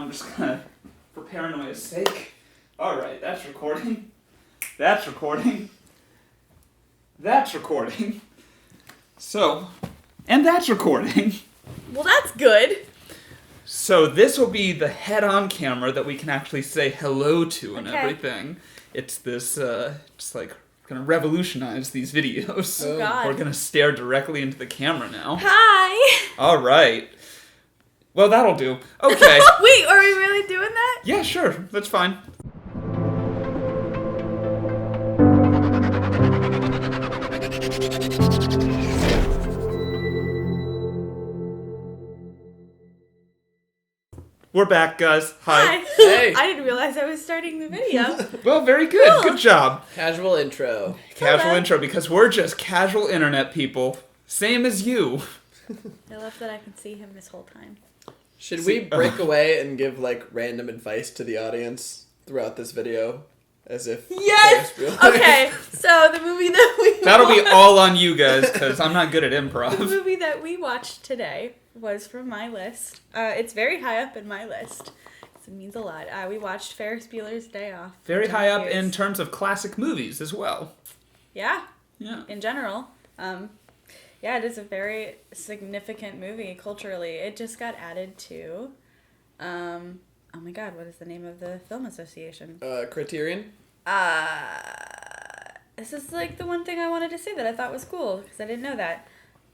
I'm just gonna, for paranoia's sake. Alright, that's recording. That's recording. That's recording. So, and that's recording. Well, that's good. So this will be the head-on camera that we can actually say hello to and everything. It's this, it's like, gonna revolutionize these videos. Oh, God. We're gonna stare directly into the camera now. Hi. Alright. Well, that'll do. Okay. Wait, are we really doing that? Yeah, sure. That's fine. We're back, guys. Hi. Hey. I didn't realize I was starting the video. Well, very good. Cool. Good job. Casual intro. Casual Hello. intro, because we're just casual internet people. Same as you. I love that I can see him this whole time. Should we break away and give like random advice to the audience throughout this video? As if Yes! Ferris Bueller- Okay, so the movie that we That'll be watched- all on you guys, because I'm not good at The improv. movie that we watched today was from my list. It's very high up in my list. So it means a lot. We watched Ferris Bueller's Day Off. Very high up in Years. terms of classic movies as well. Yeah, Yeah. in general. Yeah, it is a very significant movie culturally. It just got added to, oh my god, what is the name of the film association? Criterion? This is like the one thing I wanted to say that I thought was cool, because I didn't know that.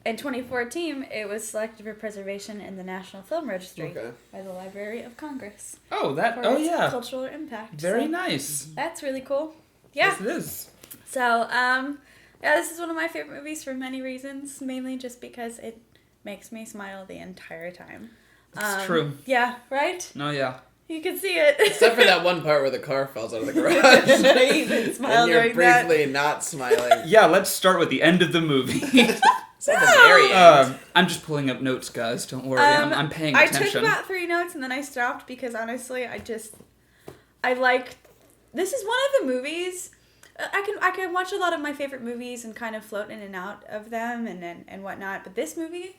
In 2014, it was selected for preservation in the National Film Registry by the Library of Congress. Oh, that. For Oh, its yeah. cultural impact. Very So nice. that's really cool. Yeah. Yes, it is. So, yeah, this is one of my favorite movies for many reasons, mainly just because it makes me smile the entire time. It's true. Yeah, right? No, yeah. You can see it. Except for that one part where the car falls out of the garage. You can smile and you're during that. briefly not smiling. Yeah, let's start with the end of the movie. It's at the very end. I'm just pulling up notes, guys. Don't worry. I'm paying attention. I took about 3 notes and then I stopped because honestly, I like. This is one of the movies. I can watch a lot of my favorite movies and kind of float in and out of them and whatnot. But this movie,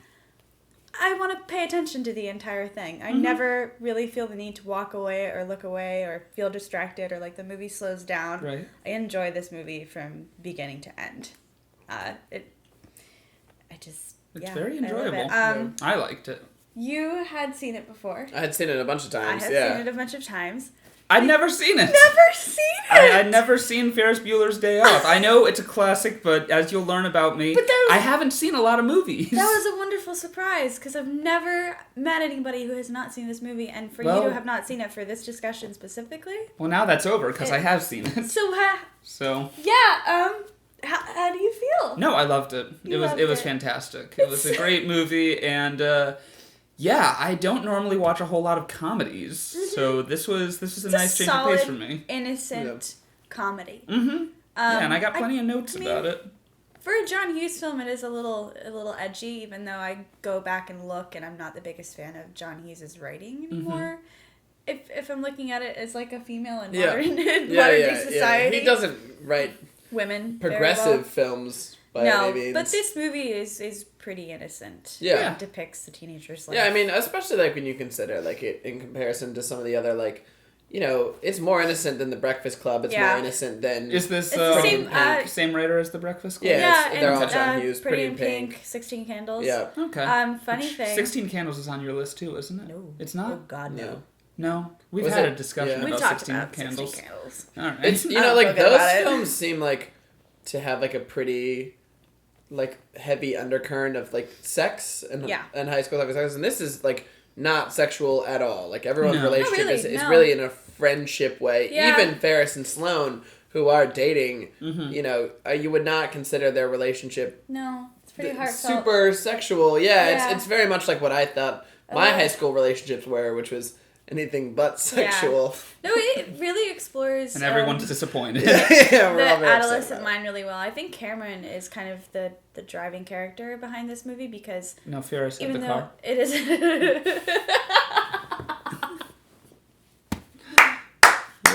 I want to pay attention to the entire thing. I never really feel the need to walk away or look away or feel distracted or like the movie slows down. Right. I enjoy this movie from beginning to end. It's very enjoyable. I love it. I liked it. You had seen it before. I had seen it a bunch of I times, have yeah. seen it a bunch of times. I'd never seen it. Never seen it! I'd never seen Ferris Bueller's Day Off. I know it's a classic, but as you'll learn about me, But that was- I haven't seen a lot of movies. That was a wonderful surprise, because I've never met anybody who has not seen this movie, and for Well- you to have not seen it for this discussion specifically. Well, now that's over, because I have seen it. So, So, how do you feel? no, I loved it. You It loved was it. fantastic. It was a great movie, and yeah, I don't normally watch a whole lot of comedies, so this was a It's nice change of solid, pace for me. innocent comedy. Mm-hmm. Yeah, and I got plenty of notes I mean, about it. For a John Hughes film, it is a little edgy, even though I go back and look, and I'm not the biggest fan of John Hughes' writing anymore. If I'm looking at it as like a female in modern day society, He doesn't write women progressive films by any means. but this movie is pretty innocent. Yeah. It depicts the teenager's life. Yeah, I mean, especially like when you consider like it in comparison to some of the other like, you know, it's more innocent than The Breakfast Club. It's more innocent than. Is this It's the same writer as The Breakfast Club? Yeah. and they're all John Hughes, Pretty in Pink. Pink, 16 Candles. Yeah. Okay. Funny thing. 16 Candles is on your list too, isn't it? No. It's not? Oh God, no. No. We've Was had it? a discussion Yeah. We've about talked 16 about Candles. 16 Candles. All right. It's you I know don't like feel good those about it. films seem like to have like a pretty like heavy undercurrent of like sex and high school sex, and this is like not sexual at all. Like everyone's No. relationship No, really, is no. really in a friendship way. Yeah. Even Ferris and Sloane, who are dating, you know, you would not consider their relationship No, it's pretty heartfelt. super sexual. Yeah, Yeah. it's very much like what I thought my high school relationships were, which was anything but sexual. No, it really explores. And everyone's disappointed. Yeah, we're the all very upset adolescent about it. mind really well. I think Cameron is kind of the driving character behind this movie because No, Ferris had even the though car. it is.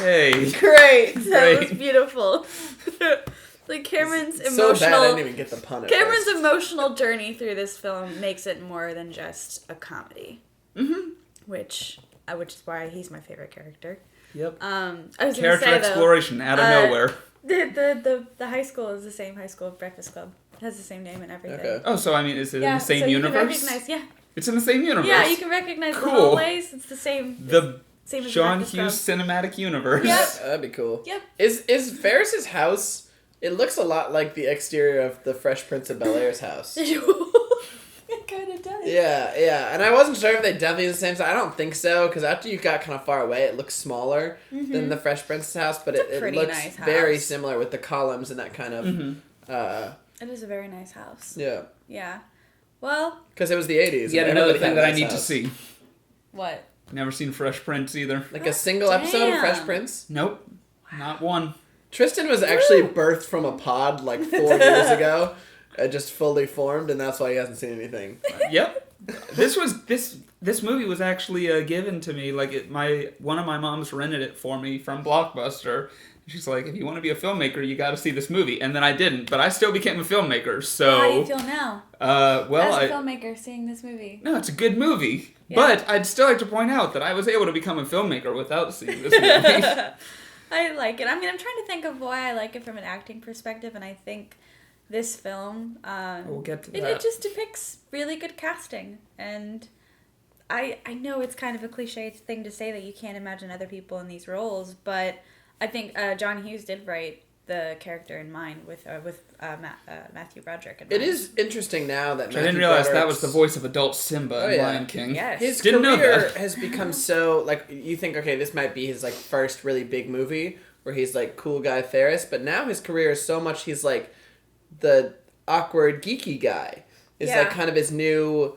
Yay. Great. That Great. was beautiful. Like Cameron's So bad I emotional. didn't even get the pun at Cameron's first. emotional journey through this film makes it more than just a comedy. Mm-hmm. Which which is why he's my favorite character. Yep. I was Character gonna say, exploration out of nowhere. The high school is the same high school Breakfast Club. It has the same name and everything. Okay. Oh, so I mean, is it in the same universe? You can recognize, It's in the same universe. Yeah, you can recognize the Cool. hallways. It's the same. The same as John Breakfast Hughes Club. cinematic universe. Yep. That'd be cool. Yep. Is Ferris's house? It looks a lot like the exterior of the Fresh Prince of Bel-Air's house. It kind of does. Yeah, and I wasn't sure if they definitely the same size. I don't think so, because after you got kind of far away, it looks smaller than the Fresh Prince's house, but it pretty looks nice very house. similar with the columns and that kind of. It is a very nice house. Yeah. Yeah. Well. Because it was the 80s. Yet and another everybody thing had that a I nice need to house. see. What? Never seen Fresh Prince either. Like a single episode of Fresh Damn. Prince? Nope. Not one. Tristan was actually birthed from a pod like 4 years ago, just fully formed, and that's why he hasn't seen anything. Yep. This movie was actually given to me. Like one of my moms rented it for me from Blockbuster. She's like, if you want to be a filmmaker, you got to see this movie. And then I didn't, but I still became a filmmaker. So How do you feel now? Well, as a filmmaker seeing this movie. No, it's a good movie. Yeah. But I'd still like to point out that I was able to become a filmmaker without seeing this movie. I like it. I mean, I'm trying to think of why I like it from an acting perspective, and I think this film, We'll get to it that. just depicts really good casting. And I know it's kind of a cliche thing to say that you can't imagine other people in these roles, but I think John Hughes did write the character in mind with Matthew Broderick in mind. It is interesting now that I didn't realize that was the voice of adult Simba in Lion King. Yes. His Didn't know career that. has become so, like, you think, okay, this might be his, like, first really big movie where he's, like, cool guy Ferris, but now his career is so much he's, like, the awkward, geeky guy. Is, like, kind of his new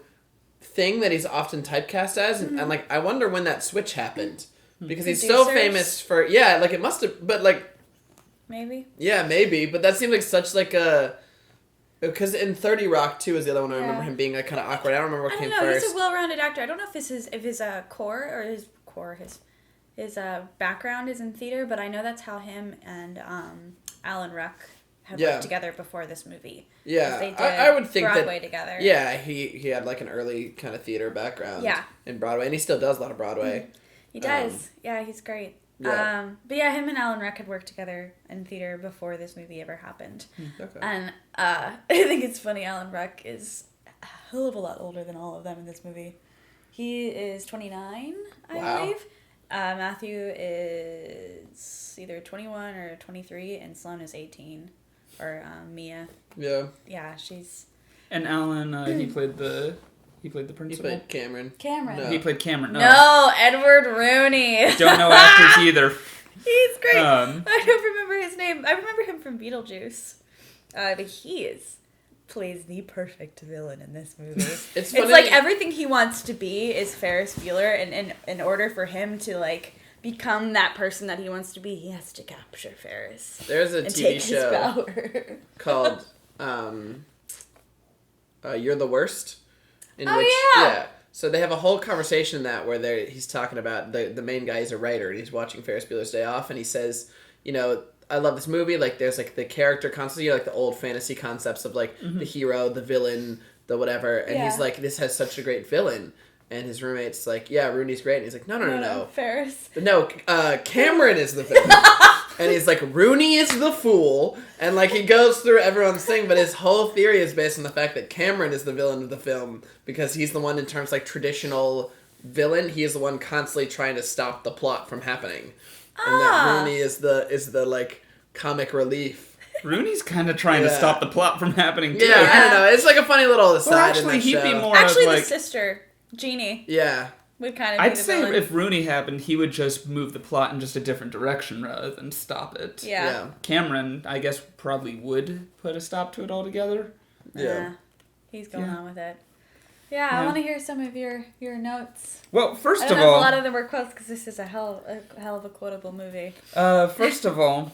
thing that he's often typecast as, and like, I wonder when that switch happened. Because he's so famous for, like, it must have, but, like, Maybe. yeah, maybe, but that seems like such, like, a... Because in 30 Rock, too, is the other one I remember him being, like, kind of awkward. I don't remember what came first. He's a well-rounded actor. I don't know if his background is in theater, but I know that's how him and Alan Ruck have worked together before this movie. Yeah, they did I would think Broadway that, together. Yeah, he had, like, an early kind of theater background in Broadway, and he still does a lot of Broadway. He does. Yeah, he's great. Yeah. But yeah, him and Alan Ruck had worked together in theater before this movie ever happened. Okay. And I think it's funny, Alan Ruck is a hell of a lot older than all of them in this movie. He is 29, I believe. Matthew is either 21 or 23, and Sloane is 18. Or Mia. Yeah. Yeah, she's... And Alan, he played the principal. He played Cameron. No. He played Cameron. No, Edward Rooney. Don't know actors either. He's great. I don't remember his name. I remember him from Beetlejuice. But he plays the perfect villain in this movie. It's like everything he wants to be is Ferris Bueller, and in order for him to, like, become that person that he wants to be, he has to capture Ferris. There's a TV show called You're the Worst. Yeah. So they have a whole conversation in that where he's talking about the main guy is a writer and he's watching Ferris Bueller's Day Off and he says, you know, I love this movie. Like, there's, like, the character constantly, like, the old fantasy concepts of, like, the hero, the villain, the whatever. And he's like, this has such a great villain. And his roommate's like, yeah, Rooney's great. And he's like, no. Ferris. But no, Cameron is the villain. And he's like, Rooney is the fool. And, like, he goes through everyone's thing, but his whole theory is based on the fact that Cameron is the villain of the film because he's the one, in terms, like, traditional villain, he is the one constantly trying to stop the plot from happening. And that Rooney is the like, comic relief. Rooney's kind of trying to stop the plot from happening, too. Yeah, I don't know. It's, like, a funny little aside actually, in that he'd show. be more Actually, of, like... the sister, Jeannie. Yeah. Would kind of I'd be the say villain. if Rooney happened, he would just move the plot in just a different direction rather than stop it. Yeah. Cameron, I guess, probably would put a stop to it altogether. Yeah. He's going on with it. Yeah, I want to hear some of your notes. Well, first I of don't know if all... a lot of them were quotes because this is a hell of a quotable movie. First of all,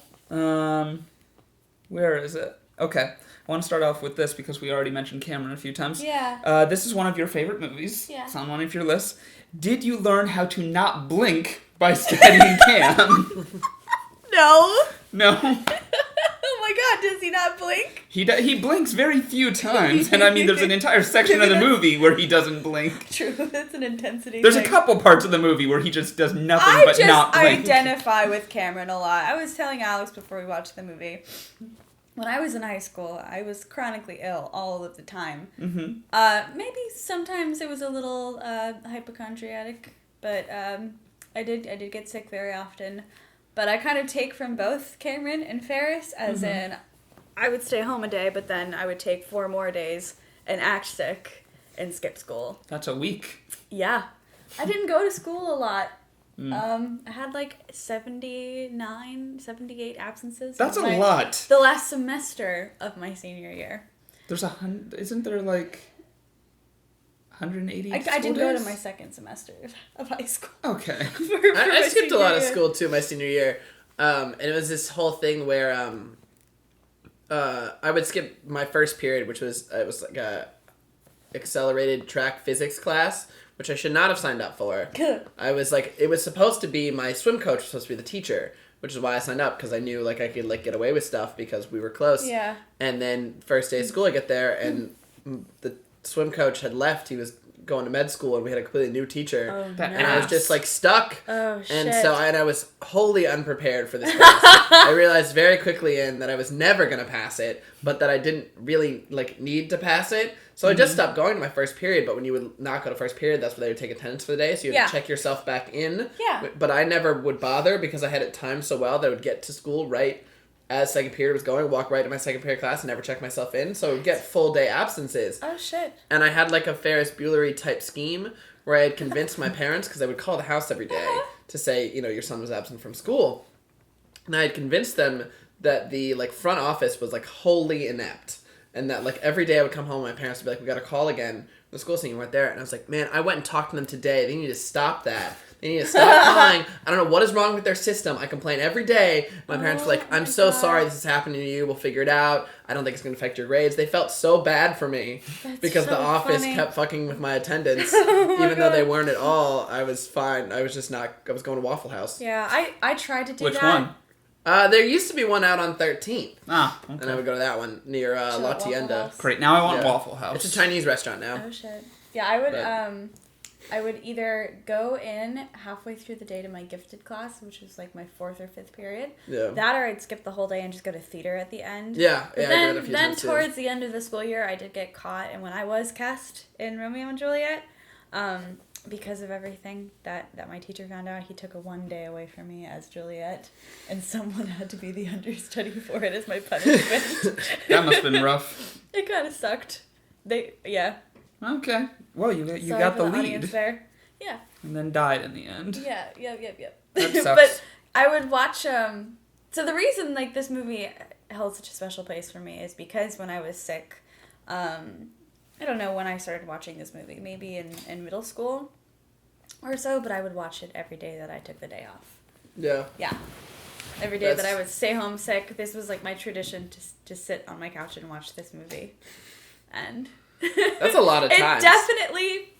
where is it? Okay. I want to start off with this because we already mentioned Cameron a few times. Yeah. This is one of your favorite movies. Yeah. It's on one of your lists. Did you learn how to not blink by studying Cam? No. No. Oh my Does he not blink? He blinks very few times, and I mean, there's an entire section of the movie where he doesn't blink. True, that's an intensity There's thing. a couple parts of the movie where he just does nothing but not blink. Identify with Cameron a lot. I was telling Alex before we watched the movie, when I was in high school, I was chronically ill all of the time. Mm-hmm. Maybe sometimes it was a little hypochondriac, but I did get sick very often. But I kind of take from both Cameron and Ferris, as in, I would stay home a day, but then I would take 4 more days and act sick and skip school. That's a week. Yeah. I didn't go to school a lot. I had like 78 absences. That's a lot. The last semester of my senior year. Isn't there like 180 I didn't days? go to my second semester of high school. Okay. I skipped a lot of school too my senior year. And it was this whole thing where I would skip my first period, which was like a accelerated track physics class, which I should not have signed up for. I was like, it was supposed to be, my swim coach was supposed to be the teacher, which is why I signed up, because I knew like I could like get away with stuff because we were close. Yeah. And then first day of school I get there and the swim coach had left. He was going to med school and we had a completely new teacher. Oh, That no. And I was just like stuck. Oh, shit. And so I was wholly unprepared for this class. I realized very quickly that I was never going to pass it, but that I didn't really like need to pass it. So I just stopped going to my first period, but when you would not go to first period, that's where they would take attendance for the day, so you had to check yourself back in. Yeah. But I never would bother because I had it timed so well that I would get to school right as second period was going, walk right to my second period class and never check myself in, so I would get full day absences. Oh, shit. And I had like a Ferris Bueller type scheme where I had convinced my parents, because I would call the house every day to say, you know, your son was absent from school. And I had convinced them that the like front office was like wholly inept. And that like every day I would come home and my parents would be like, we got to call again. The school scene weren't there. And I was like, man, I went and talked to them today. They need to stop that. They need to stop calling. I don't know what is wrong with their system. I complain every day. My parents were like, I'm so sorry this is happening to you. We'll figure it out. I don't think it's going to affect your grades. They felt so bad for me because so the office funny. kept fucking with my attendance. Even though they weren't at all, I was fine. I was just not, I was going to Waffle House. Yeah, I tried to do Which that. one? There used to be one out on 13th. Ah, okay. And I would go to that one near Chill La at Waffle Tienda. House. Great. Now I want Yeah. Waffle House. It's a Chinese restaurant now. Oh, shit. Yeah, I would, But- I would either go in halfway through the day to my gifted class, which was like my 4th or 5th period. Yeah. That or I'd skip the whole day and just go to theater at the end. Yeah. But I did it a then, few then times too. towards the end of the school year, I did get caught. And when I was cast in Romeo and Juliet, because of everything that my teacher found out, he took a 1 day away from me as Juliet. And someone had to be the understudy for it as my punishment. That must have been rough. It kind of sucked. Yeah. Okay. Well, you Sorry got for the audience lead. there. Yeah. And then died in the end. Yeah, yep. That sucks. But I would watch, so the reason, like, this movie held such a special place for me is because when I was sick, I don't know when I started watching this movie, maybe in middle school or so, but I would watch it every day that I took the day off. Yeah. Yeah. Every day that I would stay home sick, this was, like, my tradition to sit on my couch and watch this movie. And... That's a lot of times. It definitely...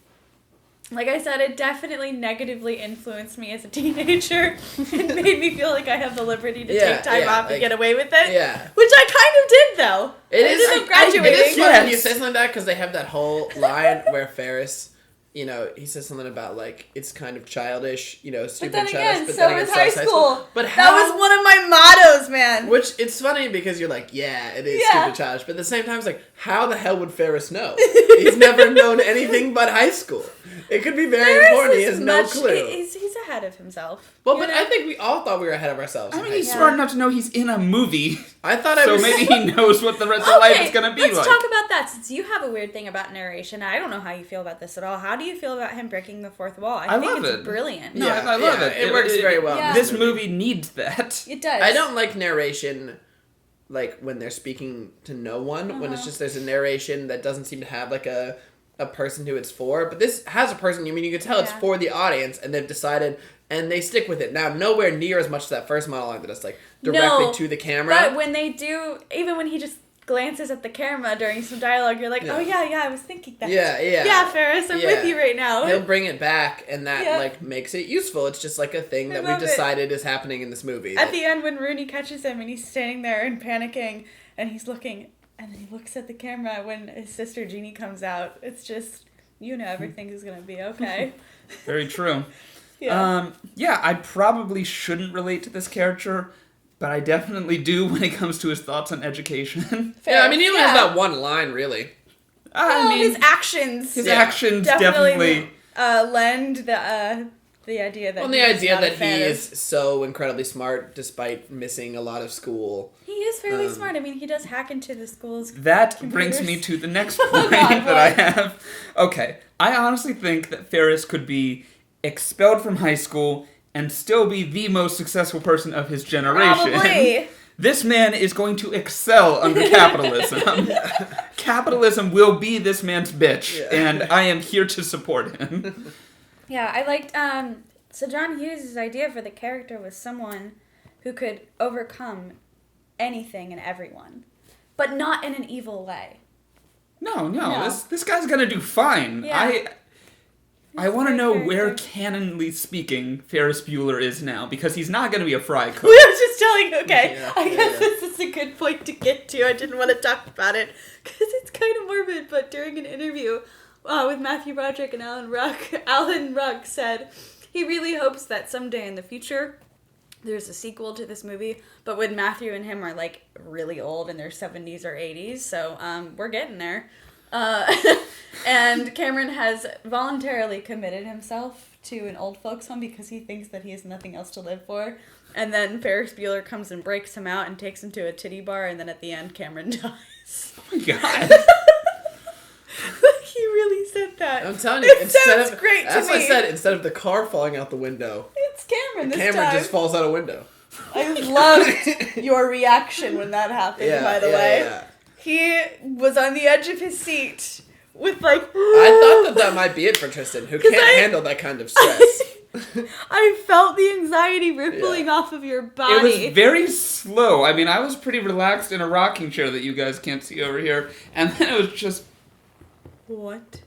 Like I said, it definitely negatively influenced me as a teenager. It made me feel like I have the liberty to take time off and get away with it. Yeah. Which I kind of did, though. I ended up graduating. It is funny when you Yes. say something like that, because they have that whole line where Ferris, you know, he says something about, like, it's kind of childish, you know, stupid But then childish. again, but so then again, was high school. But That how... was one of my mottos, man. Which, it's funny because you're like, yeah, it is Yeah. stupid childish. But at the same time, it's like, how the hell would Ferris know? He's never known anything but high school. It could be very important. He has no clue. He's ahead of himself. Well, you but know? I think we all thought we were ahead of ourselves. I in mean, high he's school. smart enough to know he's in a movie. I thought I So was... maybe he knows what the rest of life is going to be let's like. talk about that, since you have a weird thing about narration. I don't know how you feel about this at all. How do you feel about him breaking the fourth wall? I think love it's it. brilliant. No, Yeah, I love yeah, it. it works very well in Yeah. This movie needs that. It does. I don't like narration, like, when they're speaking to no one. When it's just there's a narration that doesn't seem to have, like, a person who it's for. But this has a person, I mean, you can tell it's Yeah. for the audience, and they've decided, and they stick with it. Now, nowhere near as much as that first monologue that it's, like, directly No, to the camera. But when they do, even when he just glances at the camera during some dialogue, you're like, Yeah. oh yeah, I was thinking that. Yeah. Yeah, Ferris, I'm Yeah. with you right now. He'll bring it back, and that, Yeah. like, makes it useful. It's just, like, a thing I that we've love it. decided is happening in this movie. At the end, when Rooney catches him and he's standing there and panicking, and he's looking, and then he looks at the camera when his sister Jeannie comes out. It's just, everything is going to be okay. Very true. Yeah. I probably shouldn't relate to this character, but I definitely do when it comes to his thoughts on education. Yeah, I mean, he only has that one line, really. His actions. His actions definitely lend the idea that he is so incredibly smart despite missing a lot of school. He is fairly smart. I mean, he does hack into the school's That computers. brings me to the next point that I have. Okay, I honestly think that Ferris could be expelled from high school and still be the most successful person of his generation. Probably. This man is going to excel under capitalism. Capitalism will be this man's bitch, and I am here to support him. Yeah, I liked, so John Hughes' idea for the character was someone who could overcome anything and everyone, but not in an evil way. No. This guy's gonna do fine. Yeah. I want to know where, canonly speaking, Ferris Bueller is now, because he's not going to be a fry cook. We were just I guess this is a good point to get to. I didn't want to talk about it, because it's kind of morbid, but during an interview with Matthew Broderick and Alan Ruck said he really hopes that someday in the future there's a sequel to this movie, but when Matthew and him are, like, really old in their 70s or 80s, so we're getting there. And Cameron has voluntarily committed himself to an old folks home because he thinks that he has nothing else to live for. And then Ferris Bueller comes and breaks him out and takes him to a titty bar, and then at the end Cameron dies. Oh my god. He really said that. I'm telling you, it sounds great to me. That's what I said, instead of the car falling out the window, it's Cameron this Cameron time. just falls out a window. I loved your reaction when that happened, by the way. Yeah. He was on the edge of his seat with, like... I thought that might be it for Tristan, who can't handle that kind of stress. I felt the anxiety rippling off of your body. It was very slow. I mean, I was pretty relaxed in a rocking chair that you guys can't see over here, and then it was just... What?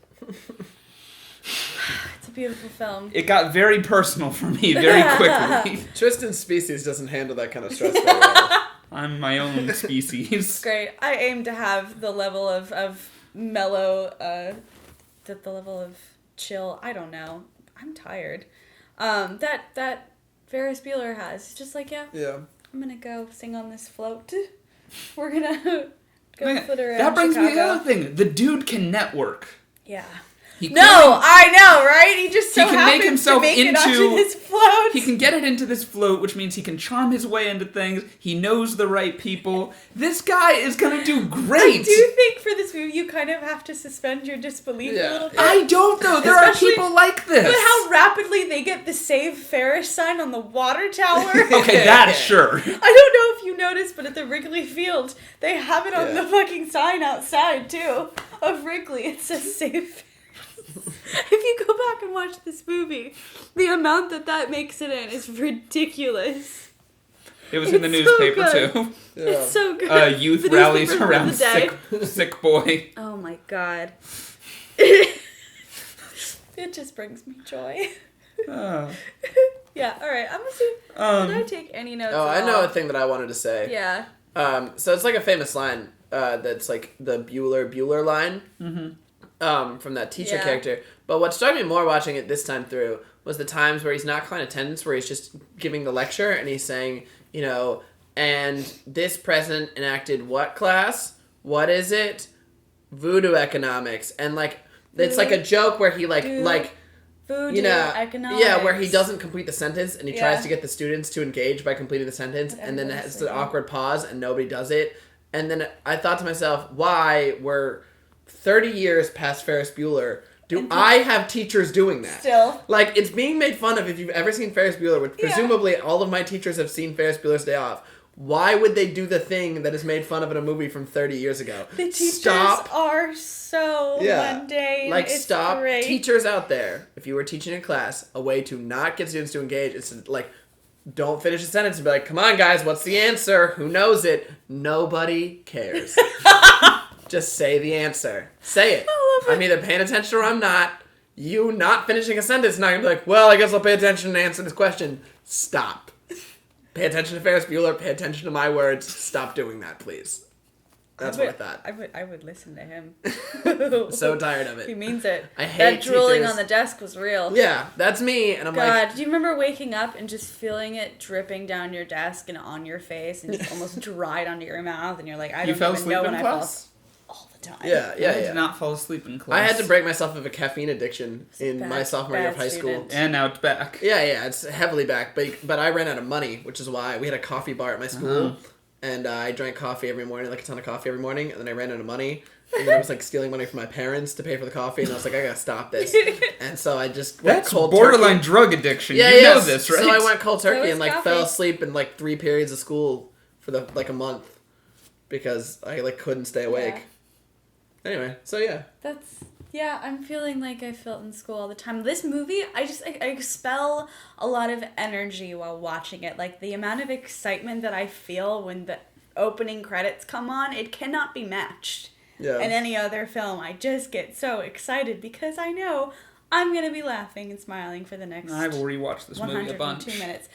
It's a beautiful film. It got very personal for me very quickly. Tristan's species doesn't handle that kind of stress very well. I'm my own species. Great. I aim to have the level of mellow, the level of chill. I don't know. I'm tired. That Ferris Bueller has. It's just like, yeah. I'm gonna go sing on this float. We're gonna go flit around That brings me to the Chicago. other thing. The dude can network. Yeah. I know, right? He just so he can happens make himself to make it into onto this float. He can get it into this float, which means he can charm his way into things. He knows the right people. This guy is gonna do great. I do think for this movie you kind of have to suspend your disbelief a little bit. I don't know. There are people like this. But how rapidly they get the Save Ferris sign on the water tower. Okay, that's sure. I don't know if you noticed, but at the Wrigley Field, they have it on the fucking sign outside, too, of Wrigley. It says Save Ferris. If you go back and watch this movie, the amount that makes it in is ridiculous. It was in the newspaper, so too. It's so good. Youth The rallies newspaper of around the day. sick boy. Oh my god. It just brings me joy. Yeah, alright, I'm gonna see. Did I take any notes? Oh, I know a thing that I wanted to say. Yeah. So it's like a famous line that's like the Bueller line. From that teacher character. But what struck me more watching it this time through was the times where he's not calling attendance, where he's just giving the lecture and he's saying, and this president enacted what class? What is it? Voodoo economics. And it's like a joke where he Voodoo economics. Yeah, where he doesn't complete the sentence and he tries to get the students to engage by completing the sentence, and then it has an awkward pause and nobody does it. And then I thought to myself, why were 30 years past Ferris Bueller, I have teachers doing that? Still. It's being made fun of if you've ever seen Ferris Bueller, which presumably all of my teachers have seen Ferris Bueller's Day Off. Why would they do the thing that is made fun of in a movie from 30 years ago? The teachers are so mundane. It's stop. Great. Teachers out there, if you were teaching a class, a way to not get students to engage is to, don't finish a sentence and be like, come on, guys, what's the answer? Who knows it? Nobody cares. Just say the answer. Say it. I'm either paying attention or I'm not. You not finishing a sentence, not gonna be like, well, I guess I'll pay attention and answer this question. Stop. Pay attention to Ferris Bueller. Pay attention to my words. Stop doing that, please. That's what I thought. I would listen to him. So tired of it. He means it. I hate that drooling teachers. on the desk was real. Yeah, that's me. And I'm God, like... do you remember waking up and just feeling it dripping down your desk and on your face and just almost dried onto your mouth? And you're like, I don't even know when I fell asleep. All the time. Yeah. I did not fall asleep in class. I had to break myself of a caffeine addiction in my sophomore year of high school. And now it's back. Yeah, it's heavily back. But I ran out of money, which is why we had a coffee bar at my school. And I drank coffee every morning, like a ton of coffee every morning. And then I ran out of money. And then I was like stealing money from my parents to pay for the coffee. And I was like, I gotta stop this. And so I just went That's cold borderline turkey. drug addiction. Yeah, you know this, right? So I went cold turkey and like coffee. fell asleep in like 3 periods of school for a month. Because I like couldn't stay awake. Yeah. Anyway, so yeah. I'm feeling like I felt in school all the time. This movie, I expel a lot of energy while watching it. Like, the amount of excitement that I feel when the opening credits come on, it cannot be matched in any other film. I just get so excited because I know I'm going to be laughing and smiling for the next I will rewatch this movie a bunch. 102 minutes.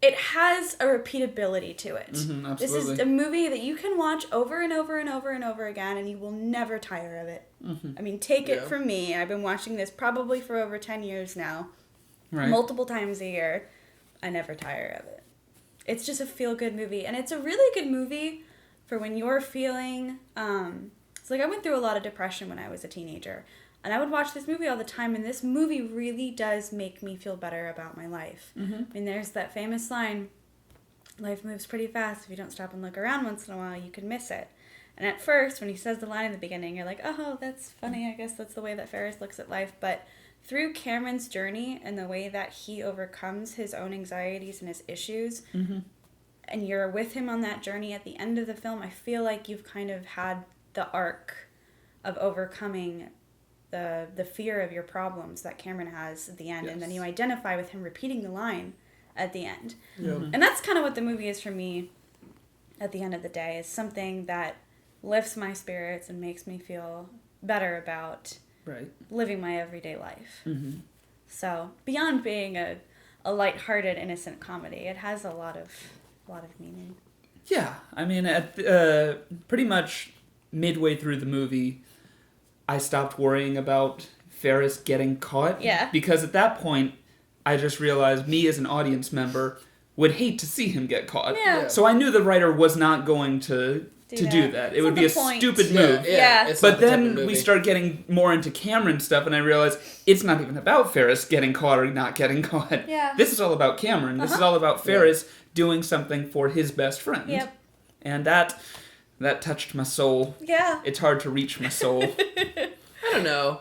It has a repeatability to it. Absolutely. This is a movie that you can watch over and over and over and over again, and you will never tire of it. I mean, take it from me. I've been watching this probably for over 10 years now. Right. Multiple times a year. I never tire of it. It's just a feel-good movie, and it's a really good movie for when you're feeling... it's like I went through a lot of depression when I was a teenager. And I would watch this movie all the time, and this movie really does make me feel better about my life. I mean, there's that famous line, life moves pretty fast. If you don't stop and look around once in a while, you can miss it. And at first, when he says the line in the beginning, you're like, oh, that's funny. I guess that's the way that Ferris looks at life. But through Cameron's journey and the way that he overcomes his own anxieties and his issues, and you're with him on that journey at the end of the film, I feel like you've kind of had the arc of overcoming the fear of your problems that Cameron has at the end, and then you identify with him repeating the line at the end. And that's kind of what the movie is for me at the end of the day, is something that lifts my spirits and makes me feel better about living my everyday life. So beyond being a lighthearted, innocent comedy, it has a lot of meaning. Yeah, I mean, at pretty much midway through the movie, I stopped worrying about Ferris getting caught. Yeah. Because at that point, I just realized me as an audience member would hate to see him get caught. Yeah. So I knew the writer was not going to do that. It would be a stupid move. Yeah. But then we start getting more into Cameron stuff, and I realized it's not even about Ferris getting caught or not getting caught. Yeah. This is all about Cameron. This is all about Ferris doing something for his best friend. Yep. And that touched my soul. Yeah. It's hard to reach my soul. I don't know.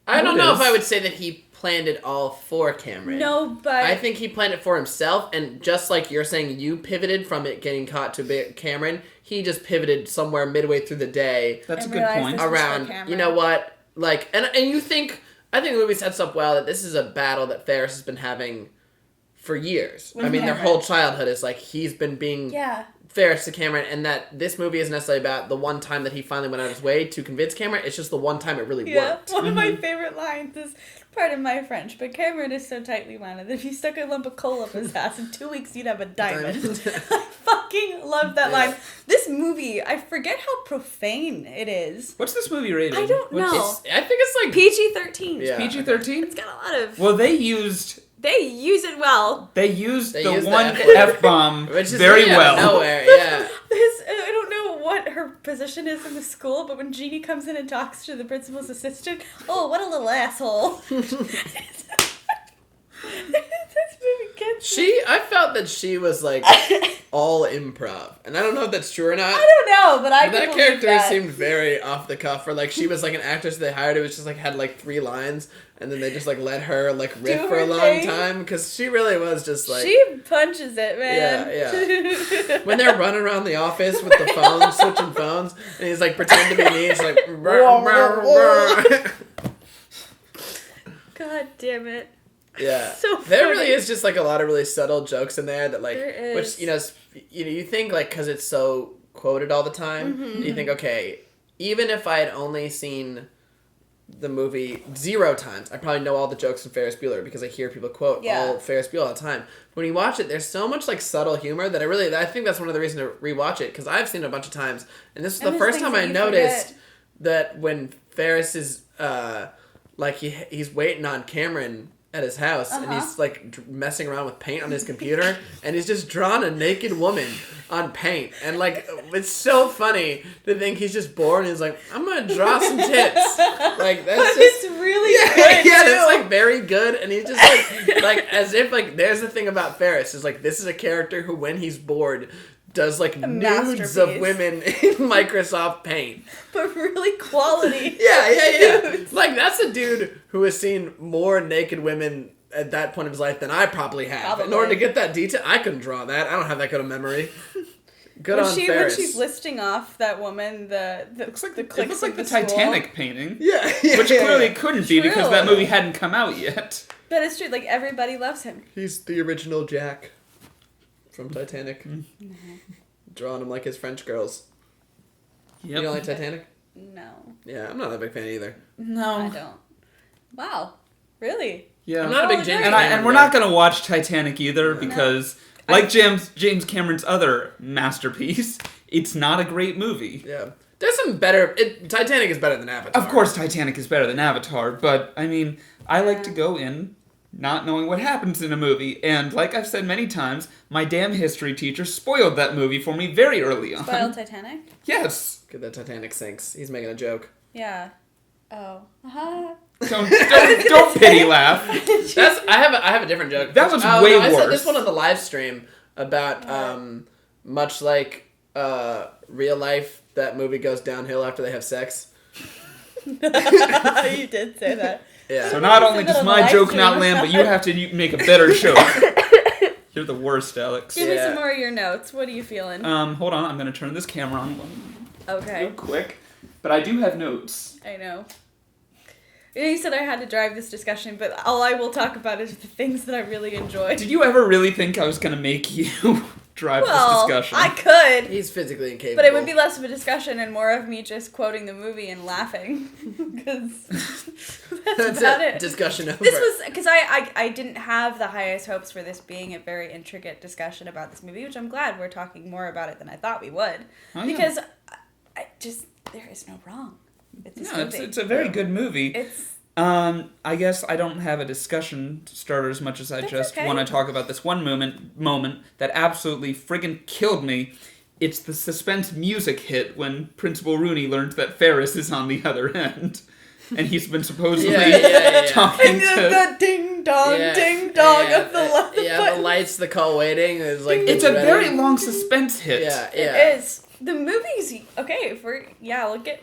I don't know if I would say that he planned it all for Cameron. No, but... I think he planned it for himself, and just like you're saying, you pivoted from it getting caught to Cameron, he just pivoted somewhere midway through the day. That's a good point. Around, you know what, like, and you think, I think the movie sets up well that this is a battle that Ferris has been having for years. I mean, their whole childhood is like, he's been being... Ferris to Cameron, and that this movie isn't necessarily about the one time that he finally went out of his way to convince Cameron. It's just the one time it really worked. One of my favorite lines is, pardon my French, but Cameron is so tightly wound that if you stuck a lump of coal up his ass, in 2 weeks you'd have a diamond. I fucking love that line. This movie, I forget how profane it is. What's this movie rated? I don't know. I think it's like... PG-13. Yeah. PG-13? It's got a lot of... Well, they use it well. They used the one F-bomb very well. Out of nowhere, yeah. I don't know what her position is in the school, but when Jeannie comes in and talks to the principal's assistant, oh, what a little asshole. This movie gets me. I felt that she was like all improv, and I don't know if that's true or not. I don't know, but that character seemed very off the cuff. Or like she was like an actress they hired who was just like had like 3 lines, and then they just like let her like riff for a long time because she really was just like she punches it, man. Yeah. When they're running around the office with the phones, switching phones, and he's like pretending to be me, it's like God damn it. Yeah, so funny. There really is just like a lot of really subtle jokes in there that like, there is. which you think like because it's so quoted all the time, you think okay, even if I had only seen the movie 0 times. I probably know all the jokes from Ferris Bueller because I hear people quote all Ferris Bueller all the time. When you watch it, there's so much like subtle humor that I think that's one of the reasons to rewatch it because I've seen it a bunch of times, and this is the first time I noticed that when Ferris is like he's waiting on Cameron at his house, and he's like messing around with paint on his computer, and he's just drawn a naked woman on paint, and like it's so funny to think he's just bored and he's like, I'm gonna draw some tits. Like that's it's really good. Yeah, it's like very good, and he's just like as if like there's the thing about Ferris is like this is a character who when he's bored does like nudes of women in Microsoft Paint. But really quality. Yeah. Like that's a dude who has seen more naked women at that point of his life than I probably have. Probably. In order to get that detail, I couldn't draw that. I don't have that good of memory. Good on Ferris. When she's listing off that woman, the looks like the clicks it looks like of the school. Titanic painting. Yeah. Which clearly couldn't be because that movie hadn't come out yet. But it's true. Like everybody loves him. He's the original Jack from Titanic. Mm-hmm. Drawing him like his French girls. Yep. You don't like Titanic? No. Yeah, I'm not a big fan either. No. I don't. Wow. Really? Yeah. I'm not a big James Cameron and we're not going to watch Titanic either because, like James Cameron's other masterpiece, it's not a great movie. Yeah. There's some better... Titanic is better than Avatar. Of course Titanic is better than Avatar, but, I mean, I like to go in not knowing what happens in a movie. And like I've said many times, my damn history teacher spoiled that movie for me very early on. Spoiled Titanic? Yes. Good that Titanic sinks. He's making a joke. Yeah. Oh. Uh-huh. Don't pity laugh. I have a different joke. That was way worse. I said this one on the live stream about much like real life, that movie goes downhill after they have sex. You did say that. Yeah. So not only does my joke not land, but you have to make a better joke. You're the worst, Alex. Give me some more of your notes. What are you feeling? Hold on. I'm going to turn this camera on Okay. real quick. But I do have notes. I know. You said I had to drive this discussion, but all I will talk about is the things that I really enjoy. Did you ever really think I was going to make you drive this discussion? I could. He's physically incapable. But it would be less of a discussion and more of me just quoting the movie and laughing. Because that's about it. Discussion over. This was, because I didn't have the highest hopes for this being a very intricate discussion about this movie, which I'm glad we're talking more about it than I thought we would. Oh, yeah. Because there is no wrong. It's a very good movie. I guess I don't have a discussion starter as much as I want to talk about this one moment that absolutely friggin' killed me. It's the suspense music hit when Principal Rooney learned that Ferris is on the other end. And he's been supposedly talking to... The ding-dong of the the lights, the call waiting. Is like it's a very long suspense hit. Yeah. It is. The movie's... Okay,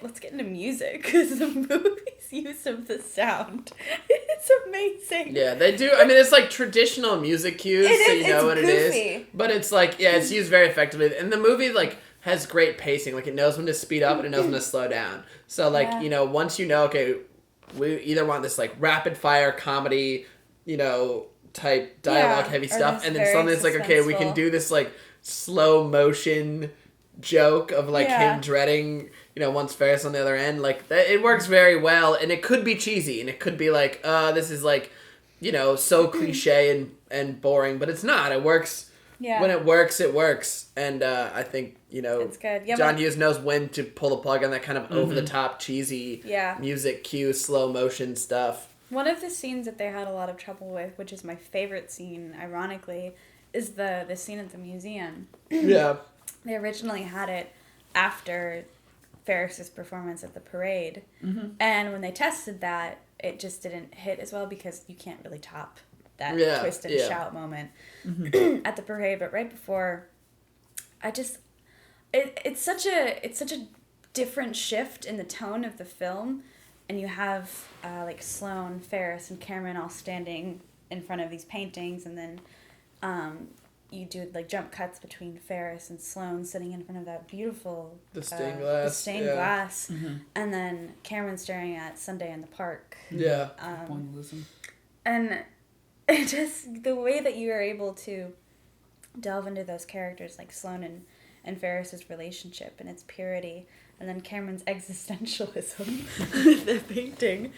let's get into music. Because the movie's use of the sound is amazing. Yeah, they do. I mean, it's like traditional music cues, so you know what goofy. It is. But it's like, it's used very effectively. And the movie, like, has great pacing. Like, it knows when to speed up and it knows when to slow down. So, like, once you know, okay, we either want this, like, rapid-fire comedy, type dialogue-heavy stuff, and then suddenly it's like, okay, we can do this, like, slow-motion joke of, like, him dreading, once Ferris on the other end. Like, it works very well, and it could be cheesy, and it could be like, this is, like, so cliche and boring, but it's not. It works. Yeah. When it works, it works. And I think, it's good. Yeah, John Hughes knows when to pull the plug on that kind of over-the-top, cheesy music cue, slow-motion stuff. One of the scenes that they had a lot of trouble with, which is my favorite scene, ironically, is the scene at the museum. Yeah. They originally had it after Ferris's performance at the parade. Mm-hmm. And when they tested that, it just didn't hit as well because you can't really top that twist and shout moment at the parade. But right before, it's such a different shift in the tone of the film, and you have like Sloane, Ferris, and Cameron all standing in front of these paintings, and then you do like jump cuts between Ferris and Sloane sitting in front of that beautiful stained glass, and then Cameron staring at Sunday in the Park. Yeah, and it just the way that you are able to delve into those characters like Sloane and Ferris's relationship and its purity, and then Cameron's existentialism with the painting.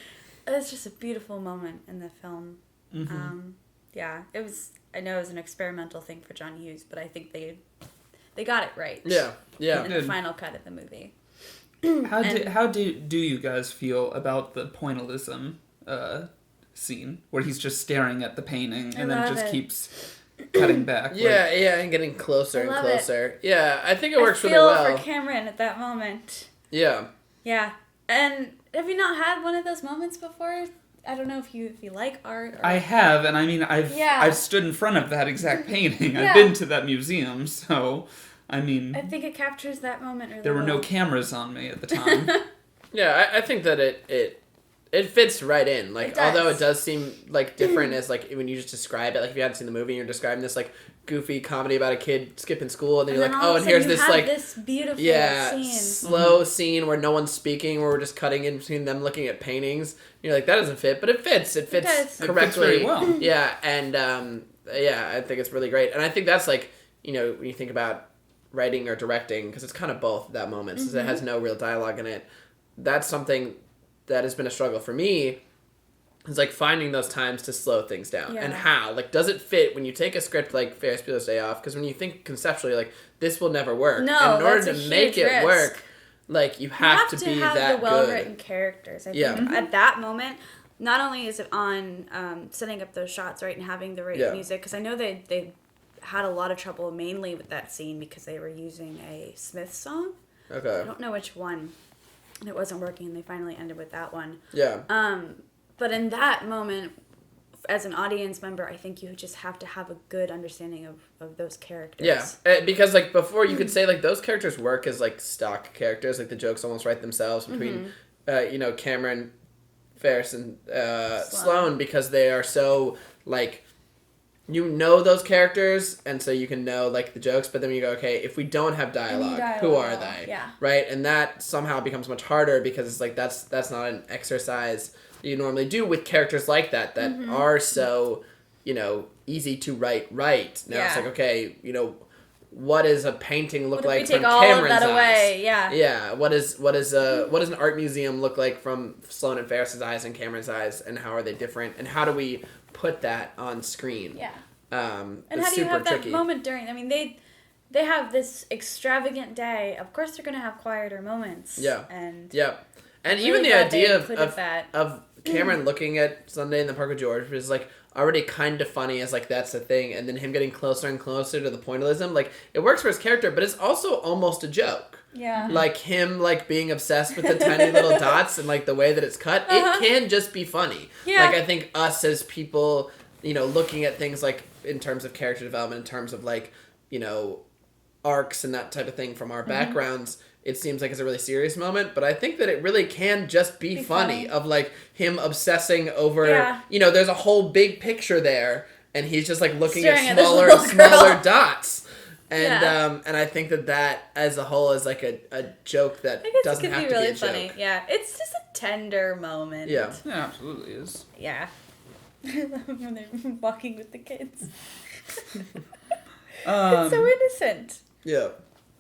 It's just a beautiful moment in the film. Mm-hmm. Yeah, it was. I know it was an experimental thing for John Hughes, but I think they got it right. Yeah. In the final cut of the movie. How do you guys feel about the pointillism scene where he's just staring at the painting and then just keeps cutting back? And getting closer and closer. Yeah, I think it works really well. I feel for Cameron at that moment. Yeah. Yeah, and have you not had one of those moments before? I don't know if you like art. Or... I have, and I mean, I've stood in front of that exact painting. Yeah. I've been to that museum, so I mean, I think it captures that moment really there were well. no cameras on me at the time. Yeah, I think that it fits right in. Like, although it does seem like different as like when you just describe it. Like if you hadn't seen the movie, and you're describing this like goofy comedy about a kid skipping school, and then you're like, oh, and here's this like this beautiful scene. slow scene where no one's speaking, where we're just cutting in between them looking at paintings. You're like, that doesn't fit, but it fits. It fits correctly. It fits very well. Yeah, and I think it's really great. And I think that's like, you know, when you think about writing or directing, because it's kind of both at that moment, since it has no real dialogue in it. That's something that has been a struggle for me. It's like finding those times to slow things down. And how. Like, does it fit when you take a script like Ferris Bueller's Day Off? Because when you think conceptually, like, this will never work. No, and in order that's to make it work, like, you have to be have that the well-written characters. I think at that moment, not only is it on setting up those shots, right, and having the right music, because I know they had a lot of trouble mainly with that scene because they were using a Smith song. Okay. I don't know which one. And it wasn't working, and they finally ended with that one. Yeah. But in that moment, as an audience member, I think you just have to have a good understanding of those characters. Yeah, because, like, before you could say, like, those characters work as, like, stock characters. Like, the jokes almost write themselves between, Cameron, Ferris, and Sloane, because they are so, like, you know those characters, and so you can know, like, the jokes, but then you go, okay, if we don't have dialogue, who are they? Yeah. Right? And that somehow becomes much harder because it's like, that's not an exercise you normally do with characters like that are so, easy to write. Now it's like, okay, what does a painting look like from Cameron's eyes? Away? Yeah. Yeah. What does an art museum look like from Sloane and Ferris's eyes and Cameron's eyes, and how are they different? And how do we put that on screen? Yeah. And how do you have that moment during? I mean, they have this extravagant day. Of course, they're gonna have quieter moments. Yeah. And and really even the idea of Cameron looking at Sunday in the Park with George was like already kind of funny as like that's the thing, and then him getting closer and closer to the pointillism, like it works for his character, but it's also almost a joke. Yeah. Like him like being obsessed with the tiny little dots and like the way that it's cut, it can just be funny. Yeah. Like I think us as people, looking at things like in terms of character development, in terms of like, arcs and that type of thing from our backgrounds, it seems like it's a really serious moment, but I think that it really can just be funny of like him obsessing over, there's a whole big picture there and he's just like looking at smaller and smaller dots. And and I think that as a whole is like a joke that doesn't have to be really funny. Yeah, it's just a tender moment. Yeah, it absolutely is. Yeah. When they're walking with the kids. It's so innocent. Yeah.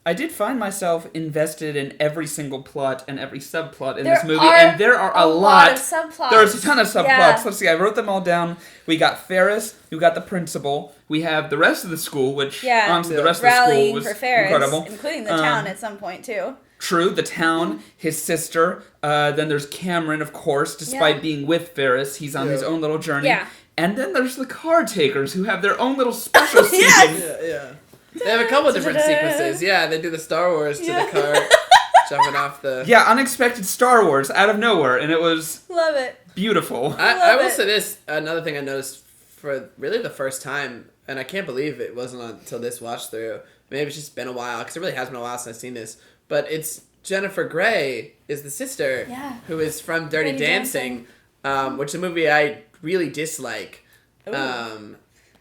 I did find myself invested in every single plot and every subplot in this movie, and there are a lot of subplots. There's a ton of subplots. Yeah. Let's see, I wrote them all down. We got Ferris, we got the principal, we have the rest of the school, which honestly the rest of the school was for Ferris, incredible. Including the town at some point too. True, the town, his sister, then there's Cameron, of course, despite being with Ferris, he's on his own little journey. Yeah. And then there's the car takers who have their own little special scene. Yeah. They have a couple different sequences. Yeah, they do the Star Wars to the car jumping off the... Yeah, unexpected Star Wars out of nowhere, and it was... Love it. Beautiful. I will say this, another thing I noticed for really the first time, and I can't believe it wasn't until this watch through. Maybe it's just been a while, because it really has been a while since I've seen this. But it's Jennifer Grey is the sister who is from Dirty Dancing, which is a movie I really dislike.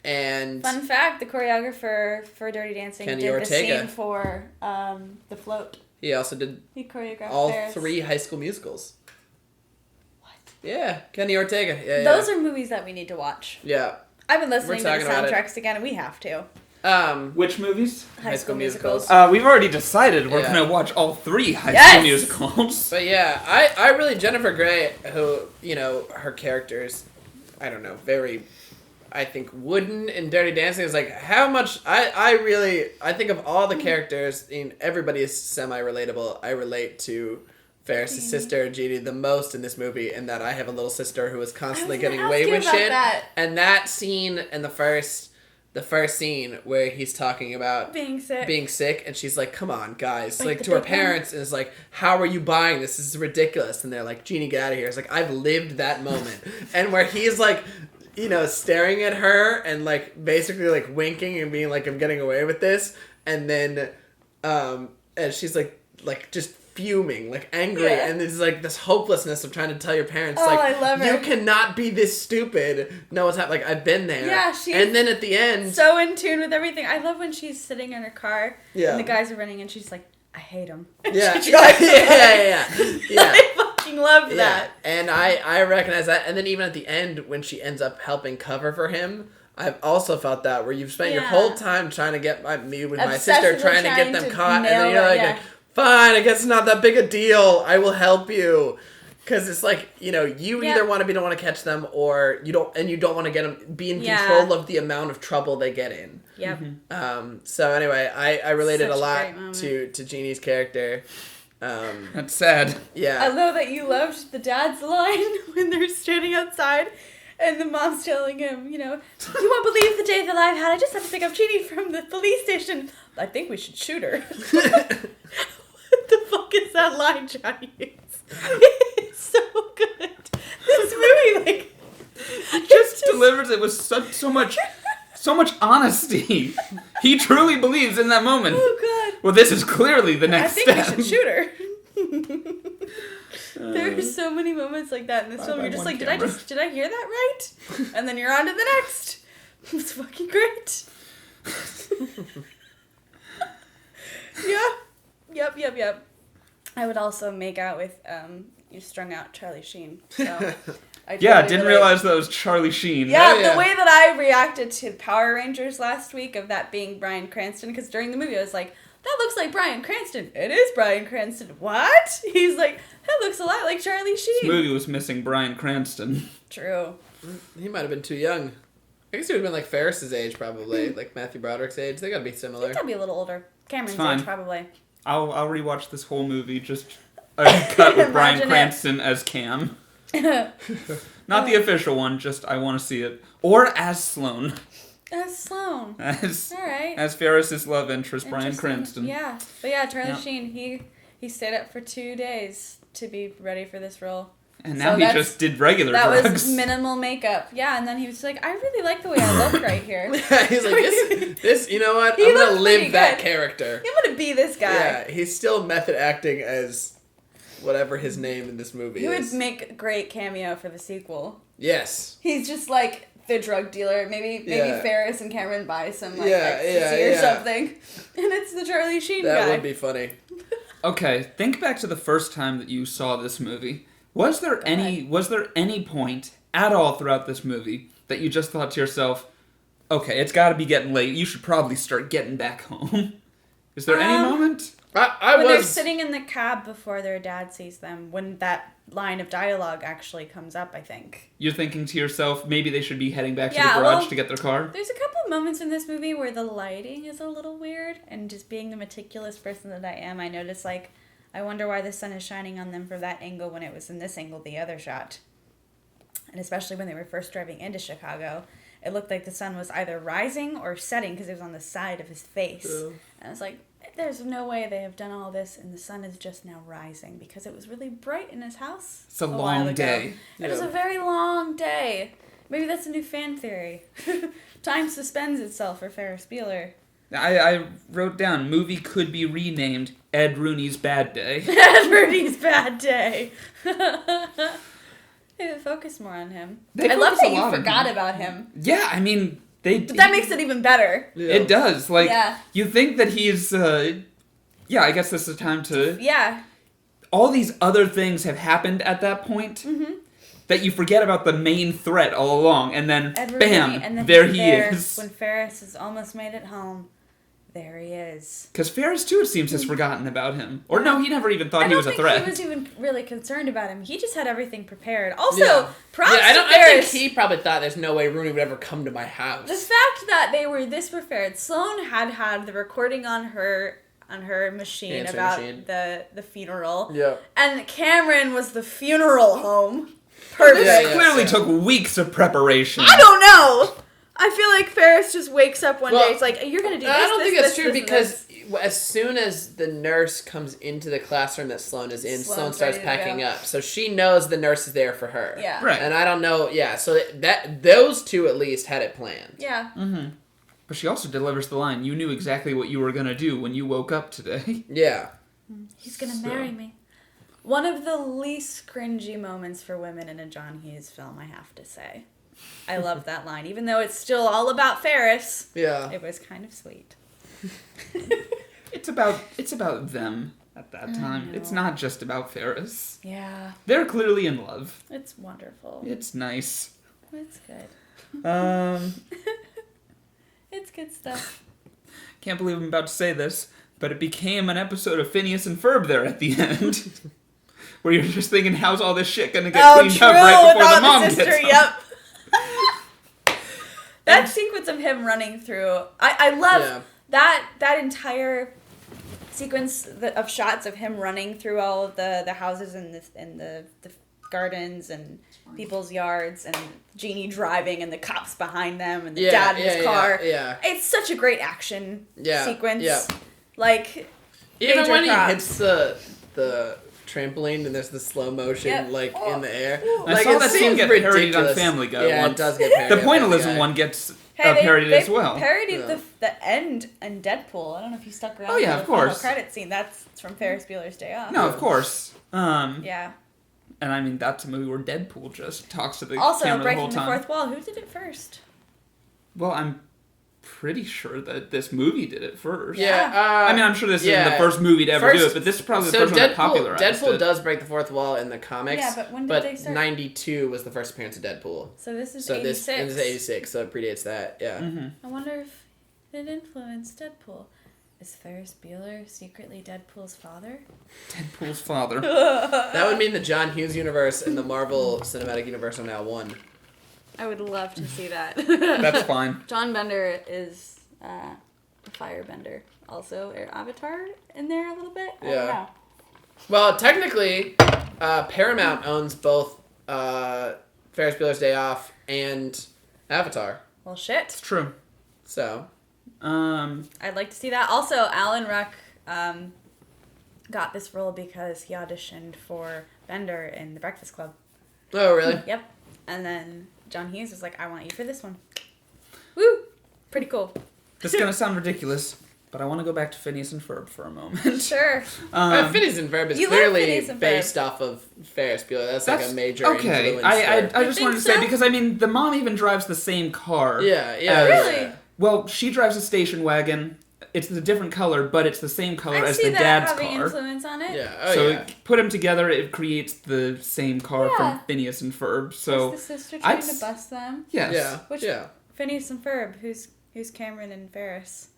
And fun fact, the choreographer for Dirty Dancing Kenny did Ortega. the scene for The Float. He also did He choreographed all Ferris. 3 High School Musicals. What? Yeah, Kenny Ortega. Those are movies that we need to watch. Yeah. I've been listening to the talking about soundtracks again, and we have to. Which movies? High School Musicals. We've already decided we're gonna watch all 3 High School Musicals. But yeah, I really, Jennifer Grey, who, you know, her characters, I don't know, very, I think, wooden and Dirty Dancing is like, how much, I think of all the characters, everybody is semi-relatable. I relate to Ferris' sister, Jeannie, the most in this movie, in that I have a little sister who is constantly getting away with shit. And that scene in the first scene where he's talking about being sick, and she's like, come on, guys, like to her parents, and is like, how are you buying this? This is ridiculous. And they're like, Jeannie, get out of here. It's like, I've lived that moment. And where he's like, you know, staring at her and like basically like winking and being like, I'm getting away with this. And then, and she's like just fuming, like angry, and there's like this hopelessness of trying to tell your parents, like, I love her. You cannot be this stupid. No, what's happening? Like, I've been there. Yeah, she's and then at the end, so in tune with everything. I love when she's sitting in her car, and the guys are running, and she's like, I hate him. Yeah, yeah. I fucking love that. And I recognize that. And then even at the end, when she ends up helping cover for him, I've also felt that, where you've spent your whole time trying to get me with my sister, trying to get them caught, and then you're like, fine, I guess it's not that big a deal. I will help you. Because it's like, you know, you either want to don't want to catch them, or you don't want to get them, be in control of the amount of trouble they get in. Yep. So anyway, I related a lot to Jeannie's character. That's sad. Yeah. I love that you loved the dad's line when they're standing outside. And the mom's telling him, you know, you won't believe the day that I've had. I just had to pick up Jeannie from the police station. I think we should shoot her. What the fuck is that line Johnny used? It's so good. This movie, like, just delivers it with so much honesty. He truly believes in that moment. Oh god. Well, this is clearly the next step. I think we should shoot her. There are so many moments like that in this film. You're just like, did I hear that right? And then you're on to the next. It's fucking great. Yeah. Yep. I would also make out with you strung out Charlie Sheen. So didn't realize that was Charlie Sheen. Yeah, the way that I reacted to Power Rangers last week of that being Bryan Cranston, because during the movie I was like, that looks like Bryan Cranston. It is Bryan Cranston. What? He's like, that looks a lot like Charlie Sheen. This movie was missing Bryan Cranston. True. He might have been too young. I guess he would have been like Ferris's age, probably. Like Matthew Broderick's age. They gotta be similar. He's gotta be a little older. Cameron's age, probably. I'll rewatch this whole movie, just cut with Bryan Cranston as Cam. Not the official one, just I want to see it. Or as Sloane. As Sloane. Alright. As Ferris' love interest, Bryan Cranston. Yeah. But yeah, Charlie Sheen, he stayed up for 2 days to be ready for this role. And now he just did regular drugs. That was minimal makeup. Yeah, and then he was like, I really like the way I look right here. Yeah, he's like, this, you know what? I'm going to live that character. I'm going to be this guy. Yeah, he's still method acting as whatever his name in this movie is. He would make a great cameo for the sequel. Yes. He's just like the drug dealer. Maybe Ferris and Cameron buy some ecstasy or something. And it's the Charlie Sheen guy. That would be funny. Okay, think back to the first time that you saw this movie. Was there any point at all throughout this movie that you just thought to yourself, okay, it's got to be getting late. You should probably start getting back home. Is there any moment? When they're sitting in the cab before their dad sees them, when that line of dialogue actually comes up, I think. You're thinking to yourself, maybe they should be heading back to the garage to get their car? There's a couple of moments in this movie where the lighting is a little weird, and just being the meticulous person that I am, I noticed, like, I wonder why the sun is shining on them from that angle when it was in this angle, the other shot. And especially when they were first driving into Chicago, it looked like the sun was either rising or setting because it was on the side of his face. And I was like, there's no way they have done all this and the sun is just now rising because it was really bright in his house. It's a long day. It was a very long day. Maybe that's a new fan theory. Time suspends itself for Ferris Bueller. I wrote down, movie could be renamed Ed Rooney's Bad Day. Ed Rooney's Bad Day. They would focus more on him. I love that you forgot about him. Yeah, I mean, But that makes it even better. Yeah. It does. Like, you think that he's, I guess this is time to... Yeah. All these other things have happened at that point. Mm-hmm. that you forget about the main threat all along, and then, Edward bam, Rooney, and then there he's he there is. When Ferris has almost made it home, there he is. Because Ferris, too, it seems, has forgotten about him. Or no, he never even thought he was a threat. I don't think he was even really concerned about him. He just had everything prepared. Also, props I to think Ferris. he probably thought there's no way Rooney would ever come to my house. The fact that they were this prepared. Sloane had the recording on her machine Answering about machine. the funeral. Yeah. And Cameron was the funeral home. Perfect. This clearly took weeks of preparation. I don't know. I feel like Ferris just wakes up one day. It's like, you're gonna do this. I don't think that's this, true this, because this. as soon as the nurse comes into the classroom that Sloane is in, Sloane starts packing up. So she knows the nurse is there for her. Yeah. Right. And I don't know. Yeah. So that those two at least had it planned. Yeah. Mm-hmm. But she also delivers the line, you knew exactly what you were going to do when you woke up today. Yeah. He's gonna marry me. One of the least cringy moments for women in a John Hughes film, I have to say. I love that line. Even though it's still all about Ferris, Yeah. it was kind of sweet. It's about them at that time. It's not just about Ferris. Yeah. They're clearly in love. It's wonderful. It's nice. It's good. It's good stuff. Can't believe I'm about to say this, but it became an episode of Phineas and Ferb there at the end. Where you're just thinking, how's all this shit gonna get cleaned up right before the mom gets home? Yep. That sequence of him running through, I love that entire sequence of shots of him running through all of the houses and the gardens and people's yards and Jeannie driving and the cops behind them and the dad in his car. Yeah. It's such a great action sequence. Yeah. Like, Even when props. he hits the trampoline and there's the slow motion in the air. I saw that scene get parodied on Family Guy Yeah, once. it does get parodied. The pointillism one gets Hey, parodied they as well. parodied the end in Deadpool. I don't know if you stuck around. Oh, yeah, for of the final course. credit scene. That's from Ferris Bueller's Day Off. No, of course. Yeah. And I mean, that's a movie where Deadpool just talks to the Also, camera the breaking whole the time. fourth wall. Who did it first? Well, I'm pretty sure that this movie did it first. Yeah. I mean, I'm sure this isn't the first movie to ever do it, but this is probably the first one that popularized Deadpool it. does break the fourth wall in the comics. Yeah, but when did they start? 92 was the first appearance of Deadpool. So this is So 86. this is 86, so it predates that. Yeah. Mm-hmm. I wonder if it influenced Deadpool. Is Ferris Bueller secretly Deadpool's father? Deadpool's father. That would mean the John Hughes universe and the Marvel Cinematic Universe are now one. I would love to see that. That's fine. John Bender is a firebender. Also, Avatar in there a little bit? I don't know. Well, technically, Paramount owns both Ferris Bueller's Day Off and Avatar. Well, shit. It's true. So. I'd like to see that. Also, Alan Ruck got this role because he auditioned for Bender in The Breakfast Club. Oh, really? Yep. And then John Hughes was like, I want you for this one. Woo! Pretty cool. This is going to sound ridiculous, but I want to go back to Phineas and Ferb for a moment. Sure. Phineas and Ferb is You love clearly Phineas and Ferb. based off of Ferris Bueller. That's like a major okay. influence. I just think wanted to say, so? because I mean, the mom even drives the same car. Yeah. Really? Yeah. Well, she drives a station wagon. It's a different color, but it's the same color I as see the that dad's having car. influence on it. Yeah. Oh, So yeah. put them together, it creates the same car from Phineas and Ferb. So Was the sister trying I'd to bust them? yes. Yeah. Which Phineas and Ferb? Who's Cameron and Ferris?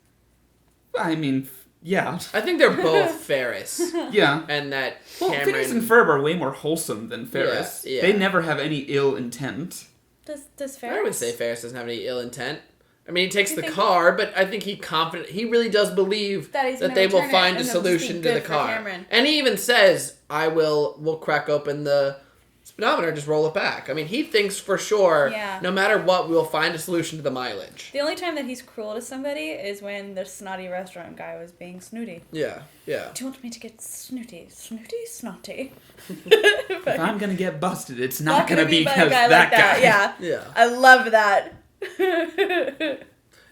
I mean, yeah. I think they're both Ferris. Yeah. And that Well, Cameron... Phineas and Ferb are way more wholesome than Ferris. Yeah. They never have any ill intent. Does Ferris? I would say Ferris doesn't have any ill intent. I mean, he takes You the think- car, but I think he really does believe That he's that gonna they will return it find a and it'll just be solution to good the for car. Cameron. And he even says, we'll crack open the speedometer, just roll it back. I mean, he thinks for sure, no matter what, we'll find a solution to the mileage. The only time that he's cruel to somebody is when the snotty restaurant guy was being snooty. Yeah. Do you want me to get snooty? Snooty? Snotty? If I'm going to get busted, it's not going to be by a because guy that like guy. Yeah. Yeah. I love that.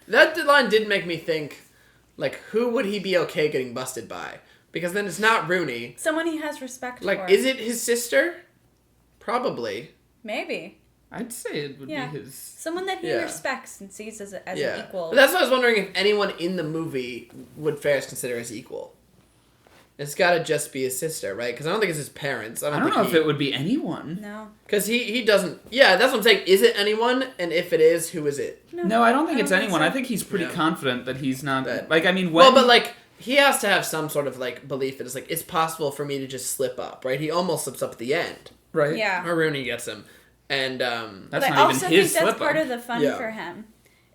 That line did make me think, like, who would he be okay getting busted by? Because then it's not Rooney. Someone he has respect for. Like, is it his sister? Probably. Maybe. I'd say it would be his... Someone that he respects and sees as an equal. But that's why I was wondering if anyone in the movie would Ferris consider as equal. It's got to just be his sister, right? Because I don't think it's his parents. I don't know if it would be anyone. No. Because he doesn't... Yeah, that's what I'm saying. Is it anyone? And if it is, who is it? No, I don't think it's anyone. I think he's pretty confident that he's not... Like, I mean, Well, but, like, he has to have some sort of, like, belief that it's, like, it's possible for me to just slip up, right? He almost slips up at the end. Right? Yeah. Or Rooney gets him. And, that's but not I also even his think that's slip part up. of the fun for him.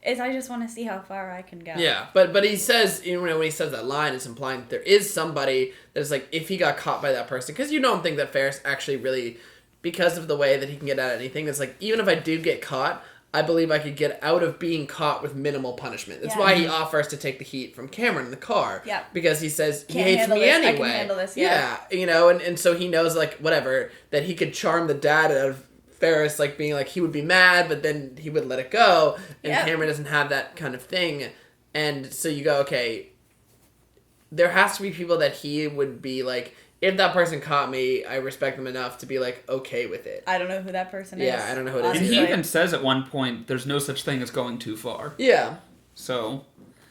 Is I just want to see how far I can go. Yeah, but he says, you know, when he says that line, it's implying that there is somebody that's like, if he got caught by that person, because you don't think that Ferris actually really, because of the way that he can get out of anything, it's like, even if I do get caught, I believe I could get out of being caught with minimal punishment. That's why he offers to take the heat from Cameron in the car. Yeah. Because he says, he Can't hates handle me this. anyway. I can handle this, yeah. You know, and so he knows, like, whatever, that he could charm the dad out of Ferris, like, being like, he would be mad, but then he would let it go, and Cameron doesn't have that kind of thing, and so you go, okay, there has to be people that he would be like, if that person caught me, I respect them enough to be like, okay with it. I don't know who that person is. Yeah, I don't know who it is. And he even says at one point, there's no such thing as going too far. Yeah. So...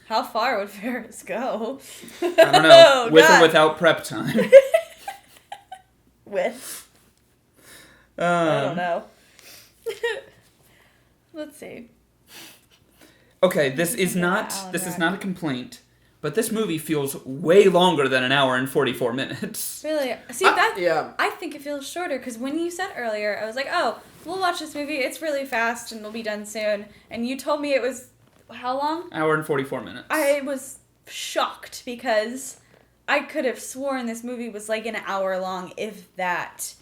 How far would Ferris go? I don't know. With or without prep time. With. I don't know. Let's see. Okay, this is not a complaint, but this movie feels way longer than an hour and 44 minutes. Really? See, I think it feels shorter, because when you said earlier, I was like, oh, we'll watch this movie, it's really fast, and we'll be done soon. And you told me it was, how long? Hour and 44 minutes. I was shocked, because I could have sworn this movie was like an hour long, if that.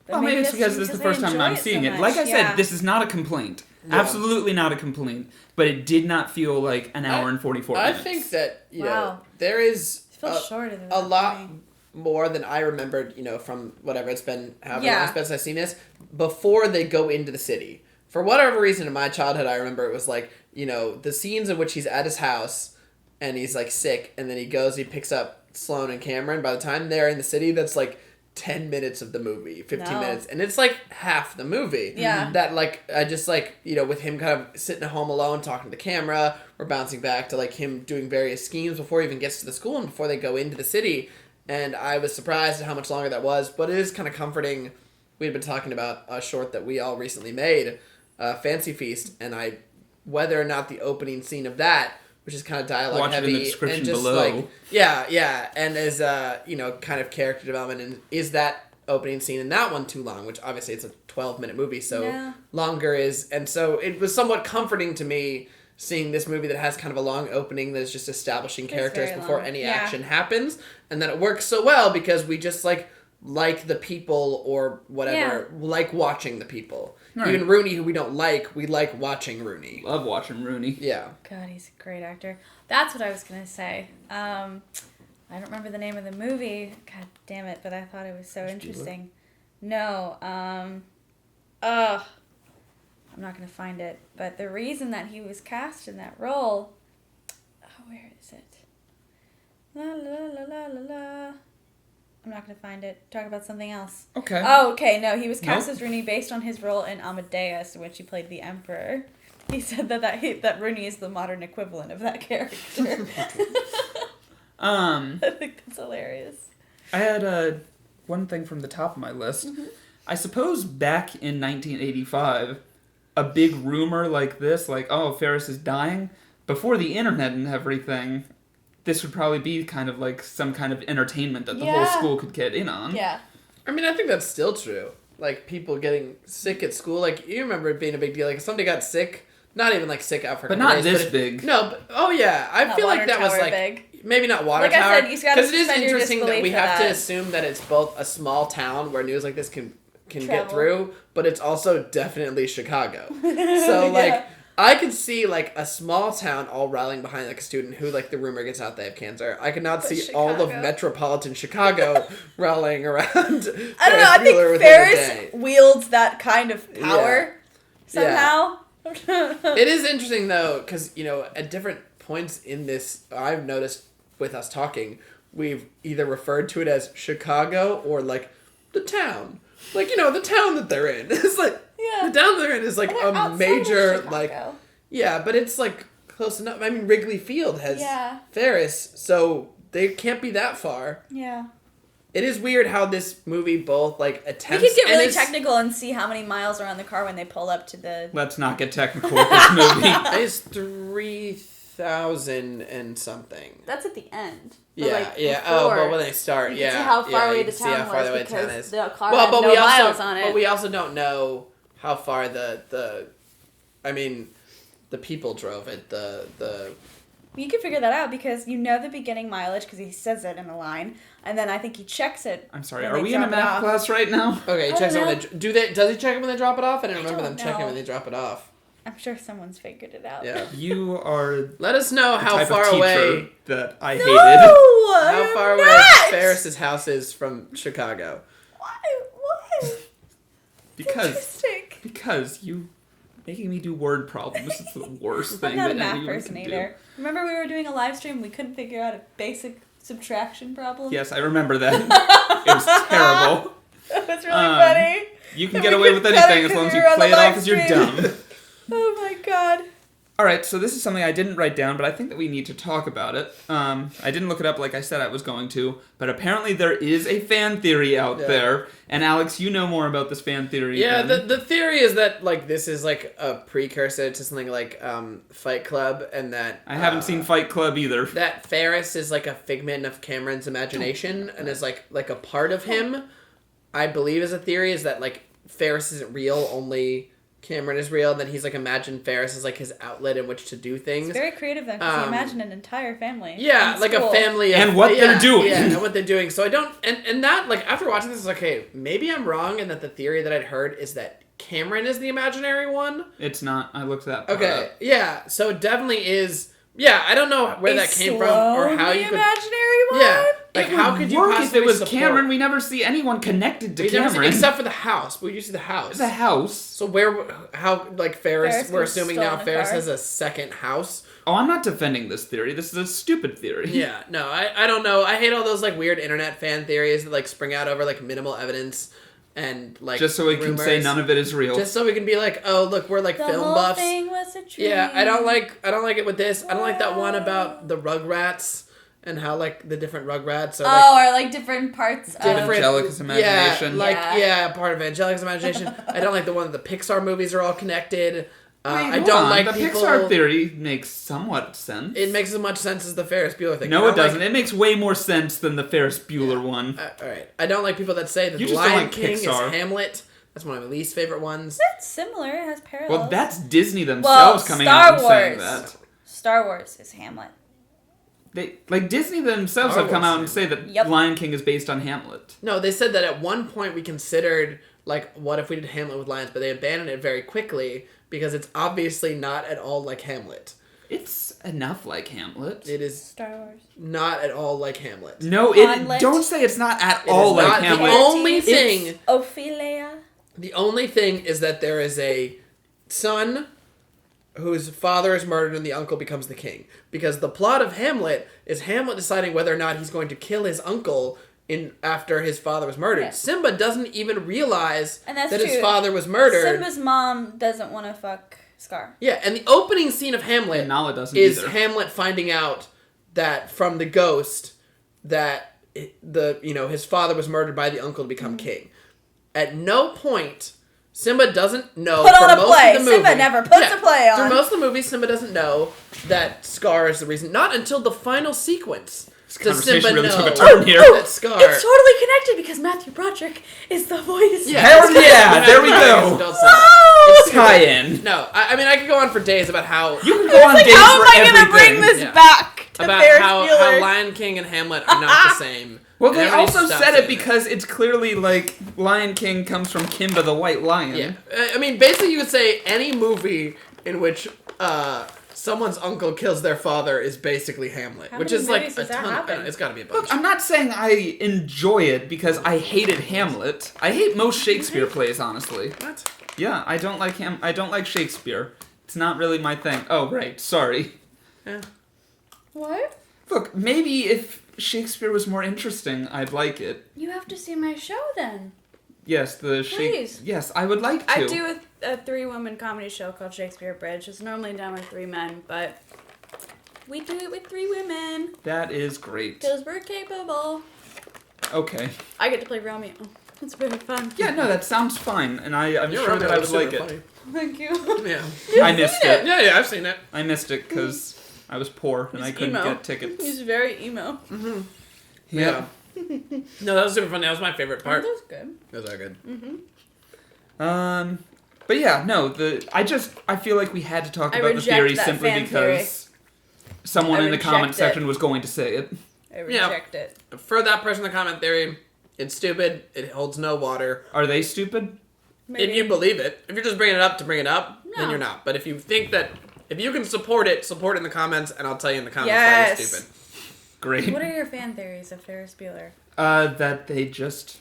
But well, maybe it's because this is the first time I'm seeing it. Like I said, this is not a complaint. Yeah. Absolutely not a complaint. But it did not feel like an hour and 44 minutes. I think that, you know, there is a lot more than I remembered, you know, from whatever it's been, however long since I've seen this, before they go into the city. For whatever reason in my childhood, I remember it was like, you know, the scenes in which he's at his house and he's like sick, and then he goes, he picks up Sloane and Cameron. By the time they're in the city, that's like 10 minutes of the movie, 15 minutes, and it's like half the movie. Yeah. That, like, I just, like, you know, with him kind of sitting at home alone talking to the camera, or bouncing back to, like, him doing various schemes before he even gets to the school and before they go into the city, and I was surprised at how much longer that was, but it is kind of comforting. We had been talking about a short that we all recently made, Fancy Feast, and whether or not the opening scene of that, which is kind of dialogue heavy, in the description and just below. Like, and as you know, kind of character development, and is that opening scene in that one too long? Which obviously it's a 12-minute movie, so longer is, and so it was somewhat comforting to me seeing this movie that has kind of a long opening that is just establishing characters before any action happens, and then it works so well because we just like the people or whatever, like watching the people. Right. Even Rooney, who we don't like, we like watching Rooney. Love watching Rooney. Yeah. God, he's a great actor. That's what I was going to say. I don't remember the name of the movie. God damn it, but I thought it was so interesting. No. I'm not going to find it. But the reason that he was cast in that role... Oh, where is it? La la la la la la... I'm not going to find it. Talk about something else. Okay. Oh, okay. No, he was cast as Rooney based on his role in Amadeus, in which he played the Emperor. He said that Rooney is the modern equivalent of that character. I think that's hilarious. I had one thing from the top of my list. Mm-hmm. I suppose back in 1985, a big rumor like this, like, oh, Ferris is dying, before the internet and everything... This would probably be kind of like some kind of entertainment that the whole school could get in on. Yeah. I mean, I think that's still true. Like, people getting sick at school. Like, you remember it being a big deal. Like, if somebody got sick, not even, like, sick out for But not this big. No, but, oh, yeah. I feel like that was, like, big. Maybe not water tower. Like I said, you gotta suspend your disbelief. Because it is interesting that we have that. to assume that it's both a small town where news like this can get through, but it's also definitely Chicago. So, like... I could see, like, a small town all rallying behind, like, a student who, like, the rumor gets out they have cancer. I could not see all of metropolitan Chicago rallying around. I don't know, I think Ferris wields that kind of power somehow. Yeah. It is interesting, though, because, you know, at different points in this, I've noticed with us talking, we've either referred to it as Chicago or, like, the town. Like, you know, the town that they're in. It's like... Yeah. The town they're in is, like, a major, like... Yeah, but it's, like, close enough. I mean, Wrigley Field has Ferris, so they can't be that far. Yeah. It is weird how this movie both, like, attempts... We could get really technical and see how many miles are on the car when they pull up to the... Let's not get technical with this movie. It's 3,000 and something. That's at the end. But Before, Oh, but when they start, you can see how far away the town was because the car had no miles on it. But we also don't know how far the people drove it. You can figure that out because you know the beginning mileage because he says it in the line, and then I think he checks it. I'm sorry, are we in a math class right now? Okay, he checks it when does he check it when they drop it off? I didn't remember them checking when they drop it off. I'm sure someone's figured it out. Yeah. You are Let us know how type far of teacher away that I hated. how far away Ferris's house is from Chicago. Why? Because you making me do word problems is the worst thing I'm not a that math anyone person can either. Remember we were doing a live stream, we couldn't figure out a basic subtraction problem? Do. Yes, I remember that. It was terrible. That was really funny. You can get away with anything as long as you play it off as you're dumb. Oh my god. Alright, so this is something I didn't write down, but I think that we need to talk about it. I didn't look it up like I said I was going to, but apparently there is a fan theory out there. And Alex, you know more about this fan theory. Yeah, the theory is that, like, this is, like, a precursor to something like Fight Club, and that... I haven't seen Fight Club either. That Ferris is, like, a figment of Cameron's imagination, and is, like a part of him. I believe is a theory, is that, like, Ferris isn't real, only... Cameron is real, and then he's like imagined Ferris as like his outlet in which to do things. It's very creative then, because he imagined an entire family. Yeah, like a family of, and what they're doing. Yeah, and what they're doing. So I don't and that, like, after watching this, it's like, okay, maybe I'm wrong, and that the theory that I'd heard is that Cameron is the imaginary one. It's not. I looked that part Okay, up. yeah. So it definitely is. Yeah, I don't know where that came from or how you could. Imaginary one? Yeah, like how could you work possibly if it was support... Cameron? We never see anyone connected to Cameron except for the house. We used to see the house. The house. So how like Ferris we're assuming now Ferris has a second house. Oh, I'm not defending this theory. This is a stupid theory. Yeah, no, I don't know. I hate all those like weird internet fan theories that like spring out over like minimal evidence. And like just so we can say none of it is real. Just so we can be like, oh look, we're like film buffs. The whole thing was a dream. Yeah, I don't like it with this. I don't like that one about the Rugrats and how like the different Rugrats are or like different parts of Angelica's imagination. Part of Angelica's imagination. I don't like the one that the Pixar movies are all connected. I don't like the Pixar theory makes somewhat sense. It makes as much sense as the Ferris Bueller thing. No, it doesn't. It makes way more sense than the Ferris Bueller one. All right. I don't like people that say that the Lion King is Hamlet. That's one of my least favorite ones. That's similar. It has parallels. Well, that's Disney themselves coming out and saying that. Star Wars is Hamlet. Disney themselves have come out and say that Lion King is based on Hamlet. No, they said that at one point we considered, like, what if we did Hamlet with lions, but they abandoned it very quickly because it's obviously not at all like Hamlet. It's enough like Hamlet. It is Star Wars. Not at all like Hamlet. No, don't say it's not at all like Hamlet. The only thing... Ophelia. The only thing is that there is a son whose father is murdered and the uncle becomes the king. Because the plot of Hamlet is Hamlet deciding whether or not he's going to kill his uncle after his father was murdered. Yeah. Simba doesn't even realize that his father was murdered. Simba's mom doesn't want to fuck Scar. Yeah, and the opening scene of Hamlet is either. Hamlet finding out that from the ghost that his father was murdered by the uncle to become king. At no point Simba doesn't know. Put on a play. Simba never puts a play on. Through most of the movie, Simba doesn't know that Scar is the reason. Not until the final sequence. Does Simba really know took a turn here. that Scar... It's totally connected because Matthew Broderick is the voice. Yeah, there we go. It's tie-in. No, I mean, I could go on for days about how... You can go on days how for am I going to bring this back to about Ferris how Bueller? Lion King and Hamlet are not the same. Well, they also said it because it's clearly like Lion King comes from Kimba the White Lion. Yeah. I mean, basically you could say any movie in which someone's uncle kills their father is basically Hamlet. How which many is like movies a does that ton. happen? It's got to be a bunch. Look, I'm not saying I enjoy it because I hated Hamlet. I hate most Shakespeare plays, honestly. What? Yeah, I don't like I don't like Shakespeare. It's not really my thing. Oh, right. Sorry. Yeah. What? Look, maybe if Shakespeare was more interesting, I'd like it. You have to see my show then. Yes, Please. Yes, I would like to. I do a 3-woman comedy show called Shakespeare Bridge. It's normally done with 3 men, but we do it with 3 women. That is great. Because we're capable. Okay. I get to play Romeo. It's very fun. Yeah, no, that sounds fine, and I'm sure that I would like it. Thank you. Yeah. I missed it. Yeah, I've seen it. I missed it because I was poor and I couldn't get tickets. He's very emo. Mm-hmm. Yeah. No, that was super fun. That was my favorite part. That was good. Those are good. Mm-hmm. But yeah, no, I feel like we had to talk about the theory simply because someone in the comment section was going to say it. I reject it. For that person, the comment theory, it's stupid. It holds no water. Are they stupid? Maybe. If you believe it. If you're just bringing it up to bring it up, then you're not. But if you think that, if you can support it in the comments, and I'll tell you in the comments why it's stupid. Great. What are your fan theories of Ferris Bueller? That they just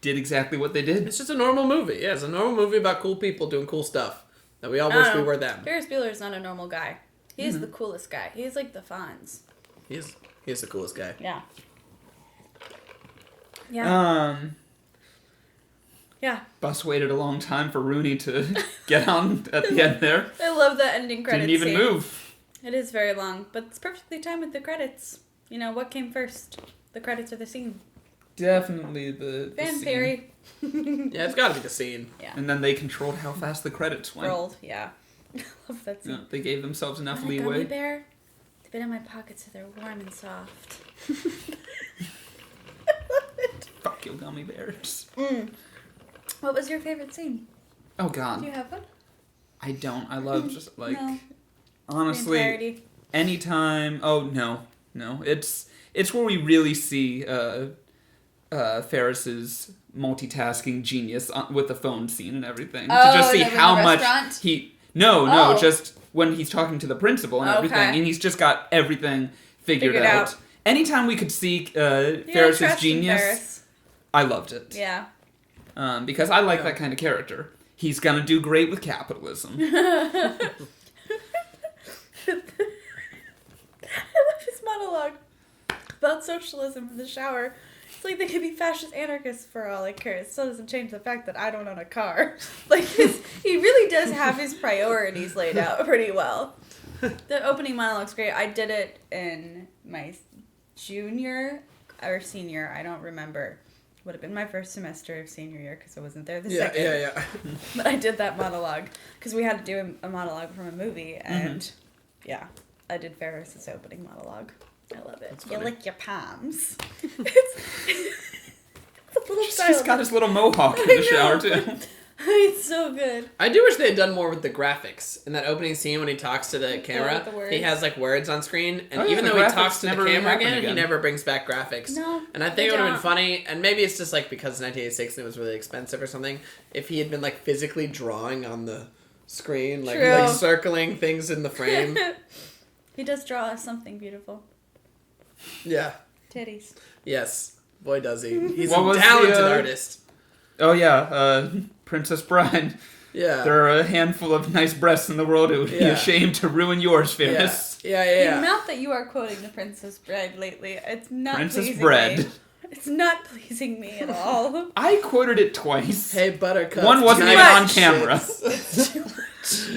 did exactly what they did. It's just a normal movie. Yeah, it's a normal movie about cool people doing cool stuff. That we all wish we were them. Ferris Bueller is not a normal guy. He's the coolest guy. He's like the Fonz. He's the coolest guy. Yeah. Yeah. Yeah. Bus waited a long time for Rooney to get on at the end there. I love that ending credits. Didn't even move. It is very long, but it's perfectly timed with the credits. You know, what came first? The credits or the scene? Definitely the Fan scene. theory. Yeah, it's gotta be the scene. Yeah. And then they controlled how fast the credits went. Rolled, yeah. I love that scene. Yeah, they gave themselves enough Want a leeway. gummy bear? They've been in my pocket so they're warm and soft. I love it. Fuck you, gummy bears. What was your favorite scene? Oh god. Do you have one? I don't. I love just like No. honestly The entirety. anytime. Oh no. It's where we really see Ferris's multitasking genius with the phone scene and everything. Oh, to just see in the how much restaurant? he Oh. just when he's talking to the principal and everything, and he's just got everything figured out. Anytime we could see Ferris's genius, Ferris. I loved it. Yeah. Because I like that kind of character. He's gonna do great with capitalism. I love his monologue about socialism in the shower. It's like they could be fascist anarchists for all I care. It still doesn't change the fact that I don't own a car. Like, he really does have his priorities laid out pretty well. The opening monologue's great. I did it in my junior or senior. I don't remember. Would have been my first semester of senior year because I wasn't there the second. Yeah. But I did that monologue because we had to do a monologue from a movie, and yeah, I did Ferris's opening monologue. I love it. You lick your palms. It's a little He's got his little mohawk in the shower too. It's so good. I do wish they had done more with the graphics. In that opening scene when he talks to the camera, he has like words on screen, and even though he talks to the camera again, he never brings back graphics. No, and I think it would have been funny, and maybe it's just like because 1986 and it was really expensive or something, if he had been like physically drawing on the screen, like circling things in the frame. He does draw us something beautiful. Yeah. Titties. Yes. Boy, does he. He's What a was talented artist. Oh yeah, Princess Bride. Yeah. There are a handful of nice breasts in the world. It would be ashamed to ruin yours, Ferris. Yeah. The amount that you are quoting the Princess Bride lately, it's not Princess pleasing Bread. me. It's not pleasing me at all. I quoted it twice. Hey, Buttercup. One wasn't even on camera.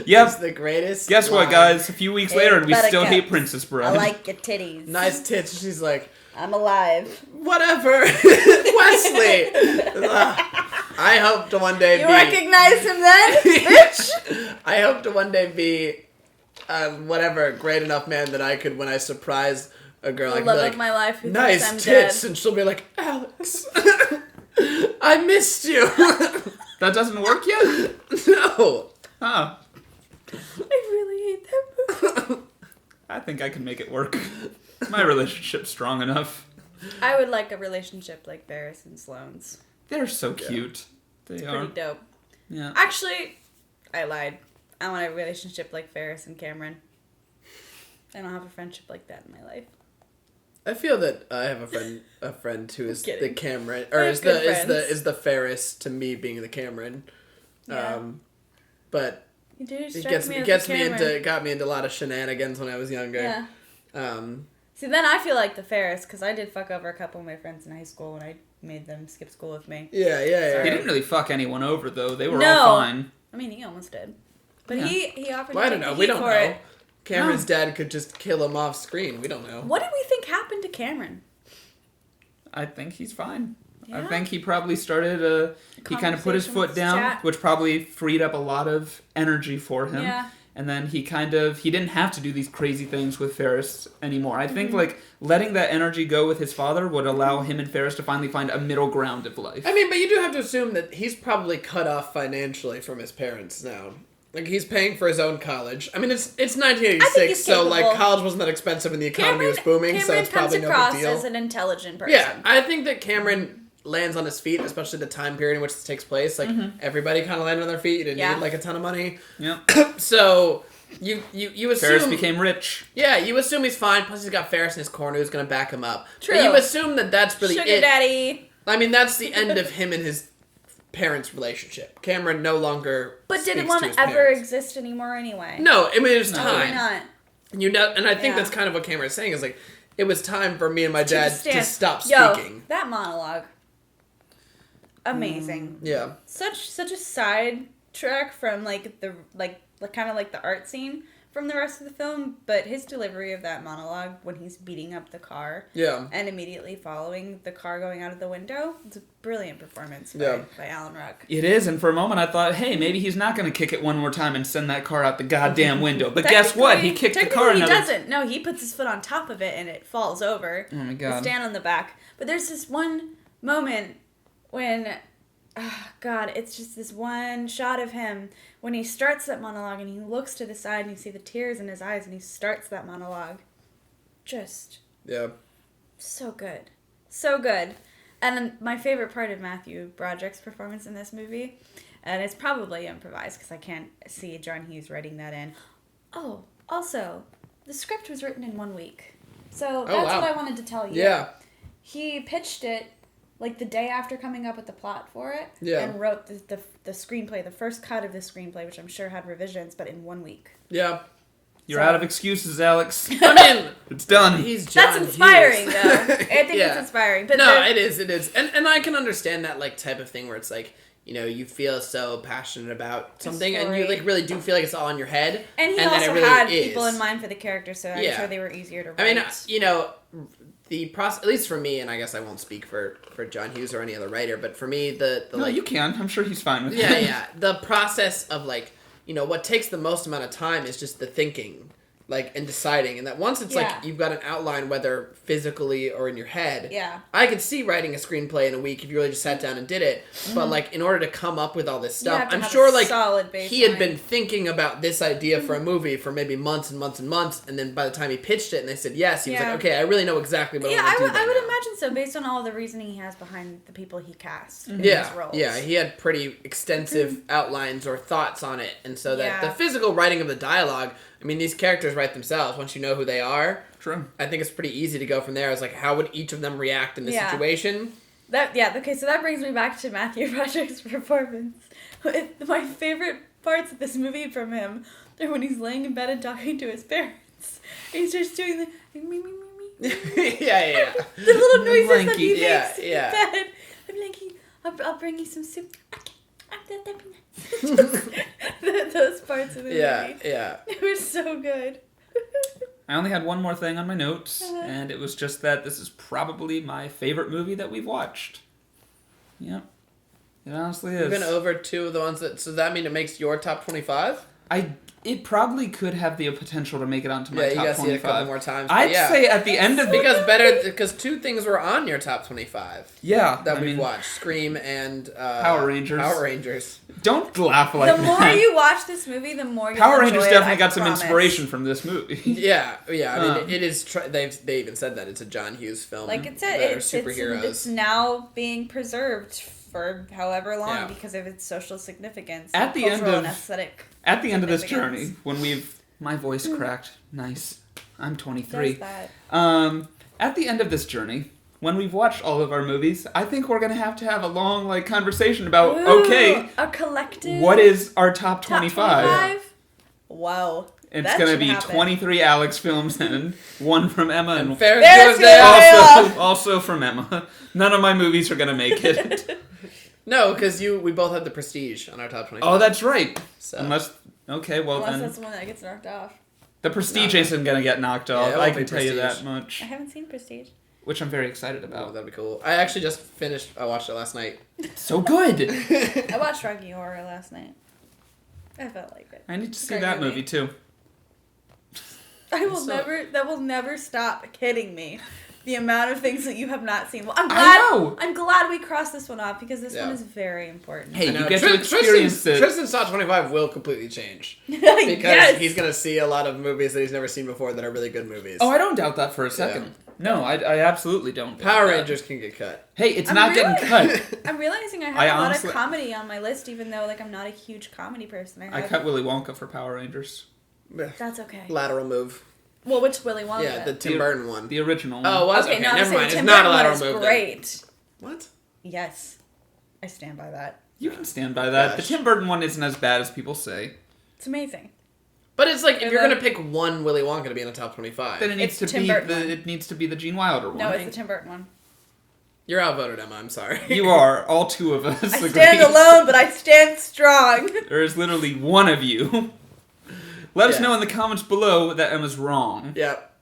Yep. It's the greatest. Guess what, guys? A few weeks later, and we still hate Princess Bride. I like your titties. Nice tits. She's like, I'm alive. whatever. Wesley. I hope to one day You recognize him then, bitch? I hope to one day be, whatever, great enough man that I could, when I surprise a girl, I The can be love like, of my life who nice thinks I'm tits, dead. and she'll be like, Alex, I missed you. That doesn't work yet? No. Huh. I really hate that movie. I think I can make it work. My relationship's strong enough. I would like a relationship like Ferris and Sloane's. They're so cute. They are. Pretty dope. Yeah. Actually, I lied. I want a relationship like Ferris and Cameron. I don't have a friendship like that in my life. I feel that I have a friend who is the Cameron, or I have is the Ferris to me being the Cameron. Yeah. But You do it strike me as got me into a lot of shenanigans when I was younger. Yeah. See, then I feel like the Ferris, because I did fuck over a couple of my friends in high school when I made them skip school with me. Yeah. He didn't really fuck anyone over, though. They were all fine. I mean, he almost did. But Yeah. he offered Well, I to don't take know. the We heat don't for know. it. Cameron's dad could just kill him off screen. We don't know. What did we think happened to Cameron? I think he's fine. Yeah. I think he probably started he kind of put his foot down, which probably freed up a lot of energy for him. Yeah. And then he didn't have to do these crazy things with Ferris anymore. I think, letting that energy go with his father would allow him and Ferris to finally find a middle ground of life. I mean, but you do have to assume that he's probably cut off financially from his parents now. Like, he's paying for his own college. I mean, it's 1986, so, like, college wasn't that expensive and the economy was booming, so it's probably no big deal. Cameron comes across as an intelligent person. Yeah, I think that Cameron lands on his feet, especially the time period in which this takes place. Like, everybody kind of landed on their feet. You didn't need, like, a ton of money. Yep. So, you assume... Ferris became rich. Yeah, you assume he's fine, plus he's got Ferris in his corner who's going to back him up. True. But you assume that that's really Sugar daddy. I mean, that's the end of him and his parents' relationship. Cameron no longer But did it want to ever exist anymore anyway? No, I mean, it was time. Why not? You know, and I think that's kind of what Cameron's saying is, like, it was time for me and my dad to stop speaking. That monologue. Amazing. Yeah. Such a side track from the art scene from the rest of the film, but his delivery of that monologue when he's beating up the car and immediately following the car going out of the window, it's a brilliant performance by Alan Ruck. It is, and for a moment I thought, hey, maybe he's not going to kick it one more time and send that car out the goddamn window. But guess what? He kicked the car he doesn't. No, he puts his foot on top of it and it falls over. Oh my god. The stand on the back. But there's this one moment when... it's just this one shot of him when he starts that monologue and he looks to the side and you see the tears in his eyes and he starts that monologue. Just... Yeah. So good. So good. And then my favorite part of Matthew Broderick's performance in this movie, and it's probably improvised because I can't see John Hughes writing that in. Oh, also, the script was written in 1 week. So that's what I wanted to tell you. Yeah. He pitched it the day after coming up with the plot for it, and wrote the screenplay, the first cut of the screenplay, which I'm sure had revisions, but in 1 week. Yeah. You're out of excuses, Alex. I mean, it's done. He's John That's inspiring, Hughes. though. I think it's inspiring. But it is. And I can understand that, type of thing where it's you feel so passionate about something and you really do feel like it's all in your head. And he also had people in mind for the character, so I'm sure they were easier to write. I mean, the process, at least for me, and I guess I won't speak for John Hughes or any other writer, but for me, No, you can. I'm sure he's fine with it. Yeah. The process of, what takes the most amount of time is just the thinking, and deciding. And that once it's, you've got an outline, whether physically or in your head. Yeah. I could see writing a screenplay in a week if you really just sat down and did it. Mm-hmm. But, in order to come up with all this stuff, I'm sure, he had been thinking about this idea for a movie for maybe months and months and months. And then by the time he pitched it and they said yes, he was like, okay, I really know exactly what I want to do. I would imagine so, based on all the reasoning he has behind the people he cast in these roles. Yeah, he had pretty extensive outlines or thoughts on it. And so that the physical writing of the dialogue, I mean, these characters write themselves. Once you know who they are, true. I think it's pretty easy to go from there. It's how would each of them react in this situation? Okay, so that brings me back to Matthew Broderick's performance. My favorite parts of this movie from him are when he's laying in bed and talking to his parents. He's just doing the me, me, me, me. Yeah. The little noises that he makes in bed. I'm like, I'll bring you some soup. Those parts of the movie. Yeah. It was so good. I only had one more thing on my notes, and it was just that this is probably my favorite movie that we've watched. Yep. It honestly is. We've been over two of the ones that... So that mean it makes your top 25? It probably could have the potential to make it onto my top 25. Yeah, you gotta see it a couple more times. I'd say at the end of... Because two things were on your top 25. Yeah. That we've watched. Scream and... Power Rangers. Don't laugh like that. The more you watch this movie, the more you Power Rangers definitely got some inspiration from this movie. Yeah. I mean, it is... They even said that it's a John Hughes film. Like it said, it's now being preserved for however long because of its social significance, at the end of and aesthetic. At the end of this journey, when my voice cracked, nice. I'm 23. At the end of this journey, when we've watched all of our movies, I think we're gonna have to have a long conversation about a collective. What is our top 25? Wow. It's going to be 23 Alex films and one from Emma. And Ferris Bueller also from Emma. None of my movies are going to make it. No, because we both have The Prestige on our top 25. Oh, that's right. So. Unless that's the one that gets knocked off. The Prestige isn't going to get knocked off. I can tell you that much. I haven't seen Prestige. which I'm very excited Oh, about. that'd be cool. I actually just finished. I watched it last night. So good. I watched Rocky Horror last night. I felt like it. I need to see Great that movie. movie too. That will never stop kidding me. The amount of things that you have not seen. Well, I'm glad we crossed this one off because this one is very important. Hey, you get to experience it. Tristan's top 25 will completely change. Because he's going to see a lot of movies that he's never seen before that are really good movies. Oh, I don't doubt that for a second. Yeah. No, I absolutely don't. Power Rangers can get cut. Hey, it's not getting cut. I'm realizing I have a lot of comedy on my list, even though I'm not a huge comedy person. I cut Willy Wonka for Power Rangers. That's okay. Lateral move. Well, which Willy Wonka? Yeah, the Tim Burton one. The original one. Oh, was okay. No, never mind. Tim It's not a Burton lateral one move. Great. What? Yes, I stand by that. You can stand by that. Gosh. The Tim Burton one isn't as bad as people say. It's amazing. But it's like if you're gonna pick one Willy Wonka to be in the top 25, then it needs to be the Gene Wilder one. No, it's the Tim Burton one. You're outvoted, Emma. I'm sorry. You are. All two of us. I stand alone, but I stand strong. There is literally one of you. Let us know in the comments below that Emma's wrong. Yep.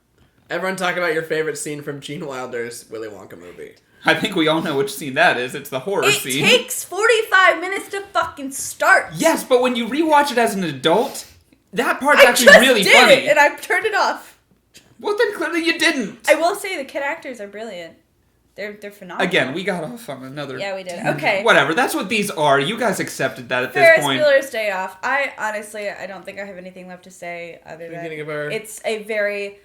Everyone talk about your favorite scene from Gene Wilder's Willy Wonka movie. I think we all know which scene that is. It's the horror scene. It takes 45 minutes to fucking start. Yes, but when you rewatch it as an adult, that part's actually really funny. It, and I turned it off. Well, then clearly you didn't. I will say the kid actors are brilliant. They're phenomenal. Again, we got off on another... Yeah, we did. Okay. Whatever. That's what these are. You guys accepted that at Ferris this point. Bueller's Day Off. I don't think I have anything left to say other than it's a very,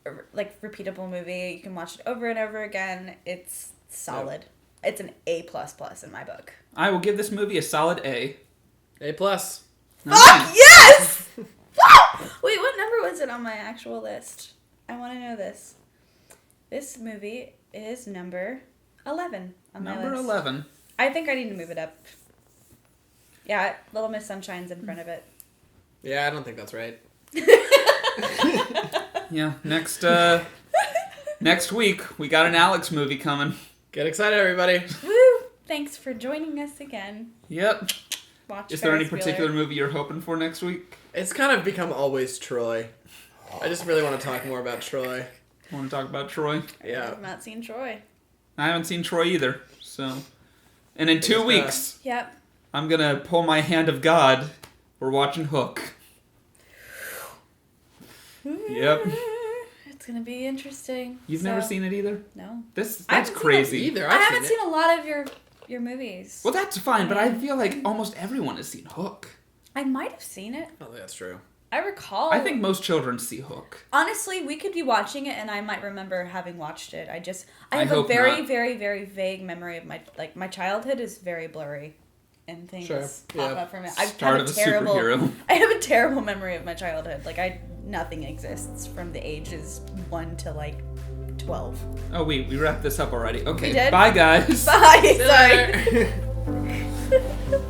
repeatable movie. You can watch it over and over again. It's solid. Yeah. It's an A++ in my book. I will give this movie a solid A. A+. Fuck yes! Wait, what number was it on my actual list? I want to know this. This movie is number 11 on my list. Number 11. I think I need to move it up. Yeah, Little Miss Sunshine's in front of it. Yeah, I don't think that's right. Yeah, next week, we got an Alex movie coming. Get excited, everybody. Woo! Thanks for joining us again. Yep. Watch Is there any Ferris particular Bueller. movie you're hoping for next week? It's kind of become always Troy. I just really want to talk more about Troy. Want to talk about Troy? Yeah. I have not seen Troy. I haven't seen Troy either, so... And in 2 weeks, Yep. I'm gonna pull my hand of God. We're watching Hook. Yep. It's gonna be interesting. You've never seen it either? No. That's crazy. Either. I haven't seen a lot of your movies. Well, that's fine, but I feel like almost everyone has seen Hook. I might have seen it. I don't think that's true. I recall. I think most children see Hook. Honestly, we could be watching it, and I might remember having watched it. I have a hope very, not. very, very vague memory of my childhood is very blurry, and things pop up from it. Start of a superhero. I have a terrible memory of my childhood. Nothing exists from the ages 1 to 12. Oh, we wrapped this up already. Okay, We did? bye guys. Bye. Sorry.